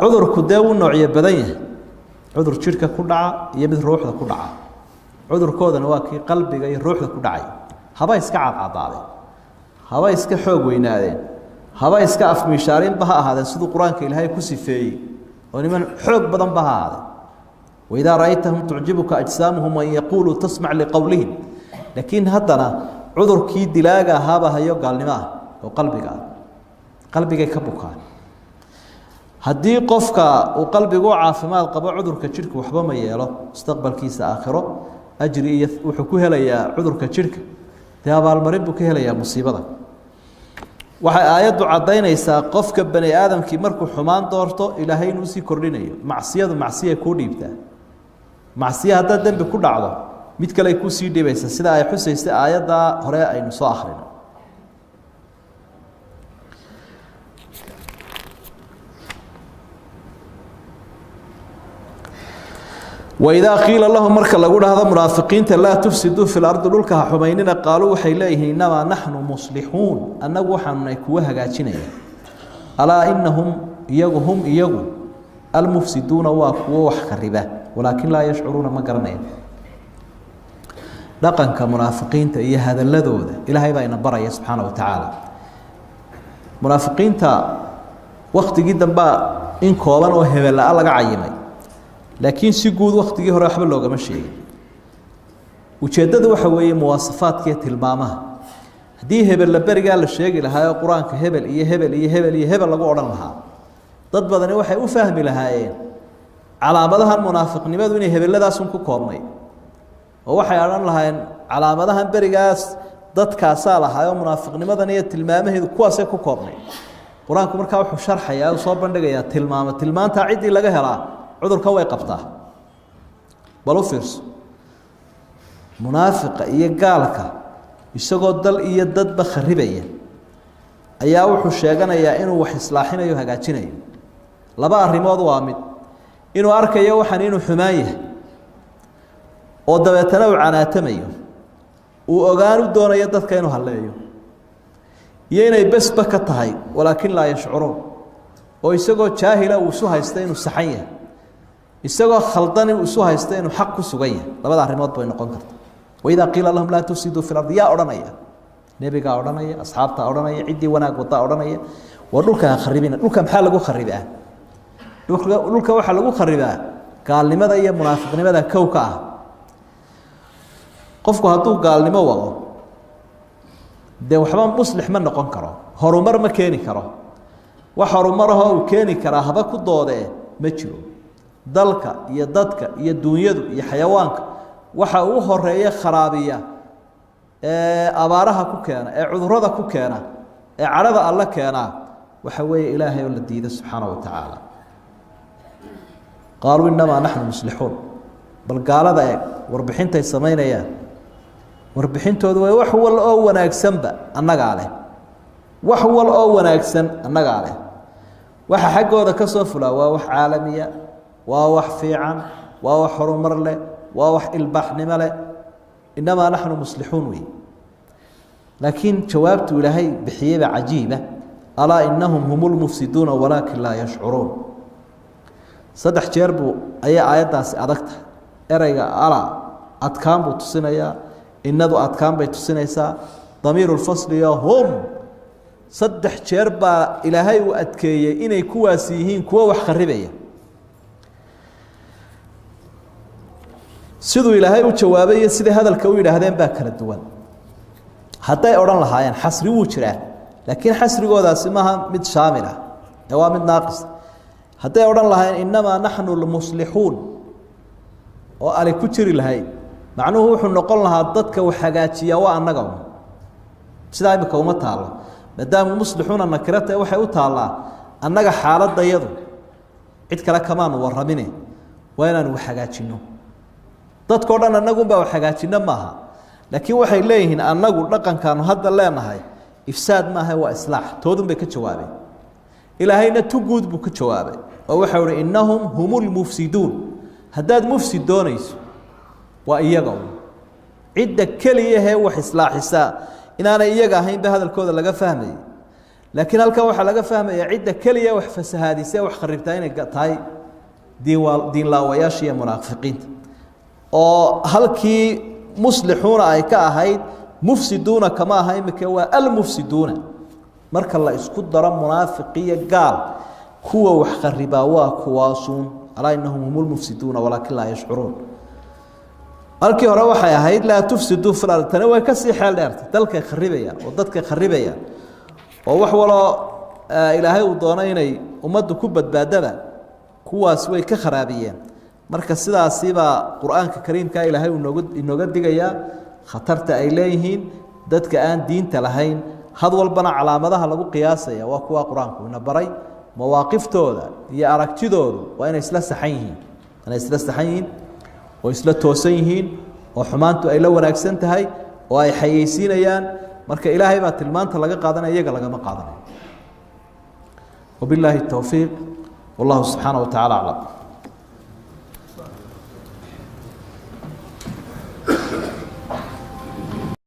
عذر كداو النوعية بدنيه عذر شركة كلها يمد روح ذا كلها عذر كودا نواكي قلبي جاي روح ذا كلها هبا إسكع عضاضي هبا إسكع حوق وينادين هبا إسكع في مشارين بها هذا سيد القرآن كإلهي كسفي ونمن حوق بدن بها هذا وإذا رأيتهم تعجبك أجسامهم وإن يقولوا تسمع لقولهم لكن هدنا عذر كي دلاجة هبا هيو قال نما قلبك كبوكان هدي قفك وقلبك عافمات قبل عذر كشرك وحبا ما يلا استقبل كيس آخره أجري وحكوها ليا عذر كشرك تابع المريض بكهلا يا مصيبة waxay aayadu cadeynaysaa qofka bani aadamkii markuu xumaan doorto ilaahay inuu si kordhinayo macsiya ku dhiibtaa macsiya hadda dambi ku dhacdo mid kale ku sii dhibaysa sida ay xusaysay aayada hore aynu soo akhrino وإذا قيل لهم مركا لقول هذا منافقين لا تفسدوا في الأرض للكها حميننا قالوا حيليه إنما نحن مصلحون أنه وحن يكوها قاتشنا ألا إنهم يجو المفسدون وقوة خربة ولكن لا يشعرون ما قرنين لقن كمنافقين تأيه هذا اللذوذ إلى هاي بين برا سبحانه وتعالى منافقين وقت جدا با إن كوبان وهبل لا الله عيمي لكن سيقود وقت جه راح باللوجا مشي وشدد وحوي مواصفات كيت المامة دي هبل لبرجع للشيء لها القرآن كهبل هبل لقوا لها ضد بدني وحي وفهم لها على مدها المنافق نبض وني هبل لذا سمك كورني ووحي أرن لها على مدها برجع ضد كاسالها يوم منافق نبض نية المامة هذا كواسة كورني القرآن كمركب وشرح يا وصاب بندقيا تلمان تعدي لجهرة عذر كوي قبطه بلو فيرس منافق قالك يسقط دل يدد بخربيه ayaa wuxuu sheeganayaa inuu wax islaaxinayo hagaajinayo laba arimood waa mid inuu arkayo waxan inuu xumaan yahay oo dabeetana uu canaatamayo uu ogaan u doonayo dadka inuu haleeyo inay basba ka tahay walaakin la yashcuruun oo isagoo jaahila uu soo haysta inuu saxan yahay isagoo khaldan uu soo haysta inuu xaq ku sugan yahay labada arimood bay noqon kartaa وإذا قيل لهم لا تفسدوا في الأرض يا أورانيا نبيك أورانيا أصحابته أورانيا عدي وناك وطا أورانيا ولوك خربين لوك محل لو خربها لوك وحل لو خربها قال لماذا يا منافق لماذا كوكا قفكو هاتو قال لما والله ده وحبان مصلح من نقون كرا هرمر ما كيني كرا وحرمرها وكيني كرا هذا كدوده مجرو دلك يددك يدنيا يا حيوانك waxa uu horeeyay kharabiya abaaraha ku keena cudurada ku keena carada alla keena وحوي إلهي والذي سبحانه وتعالى قالوا إنما نحن مصلحون بل قال ذا وربحين تيسمين يا وربحين تودوا وحول أو أكسن النجا عليه وحول أو أكسن النجا عليه وح حقه ذا كسوف لا وح عالمية وح فيعا وح حرمر له وح البحر مله إنما نحن مصلحون وي لكن جوابت إلهي بحيبة عجيبة ألا إنهم هم المفسدون ولكن لا يشعرون صدح جربوا أي آيات أدكت أرجع ألا أتكام بتصنيا إنه أتكام بتصنيسا ضمير الفصل يا هم صدح جربا إلهي وأتكي إني كواسيهين كوا وحخربية سيدو إلهي وجوابي سيد هذا الكوين هذين باكر الدوان حتى يوران لها يعني حصري وجرا لكن حصري قودا سماها مد شاملة هو مد ناقص حتى يوران لها إنما نحن المصلحون وعلى كتير الهي معنوه وحن نقول لها ضدك وحاجاتي وأنقهم سيدا بكومتها الله مدام المصلحون النكرات وحي الله أنك حالات ضيضوا عد كلا كمان ورميني وين وحاجاتينه dadka oo dhan anagu baa xagaajina maaha laakiin waxay leeyihiin anagu dhaqankan hadda leenahay ifsaad maaha waa islaax toodun bay ka jawaabeen ilaahayna tuguud buu ka jawaabay oo waxa uu innahum humul mufsidun hadaad mufsid doonayso waa iyaga cid kaliya ee wax islaaxisa inaana iyaga ahayn ba hadalkooda laga fahmay laakiin halka waxa laga fahmaya cid kaliya wax fasahaadisay wax kharibtaa inay tahay diin laawayaashiya munaafiqiinta oo halkii muslixuuna ay ka ahayd mufsiduuna kama ahayn marka waa almufsiduuna marka la isku daro munaafiqiya gaal kuwa wax khariba waa kuwaasuun ala innahum humul mufsiduuna walakin la yash'uruun halkii hore waxay ahayd la tufsidu fil ard tana way ka sii xeel dheertay dalka kharibaya oo dadka kharibaya oo wax walo ilaahay uu doonay inay ummaddu ku badbaadada kuwaas way ka kharaabiyeen marka sidaasi baa quraanka kariimka ilaahay uu inooga digaya khatarta ay leeyihiin dadka aan diinta lahayn had walbana calaamadaha lagu qiyaasaya waa kuwa quraanku ina baray mawaaqiftooda iyo aragtidoodu waa inay isla saxan yihiin oo isla toosan yihiin oo xumaantu ay la wanaagsan tahay oo ay xayeysiinayaan marka ilaahay baa tilmaanta laga qaadanaya iyaga lagama qaadanayo wabillahi tawfiiq wallahu subhanahu wa ta'ala a'lam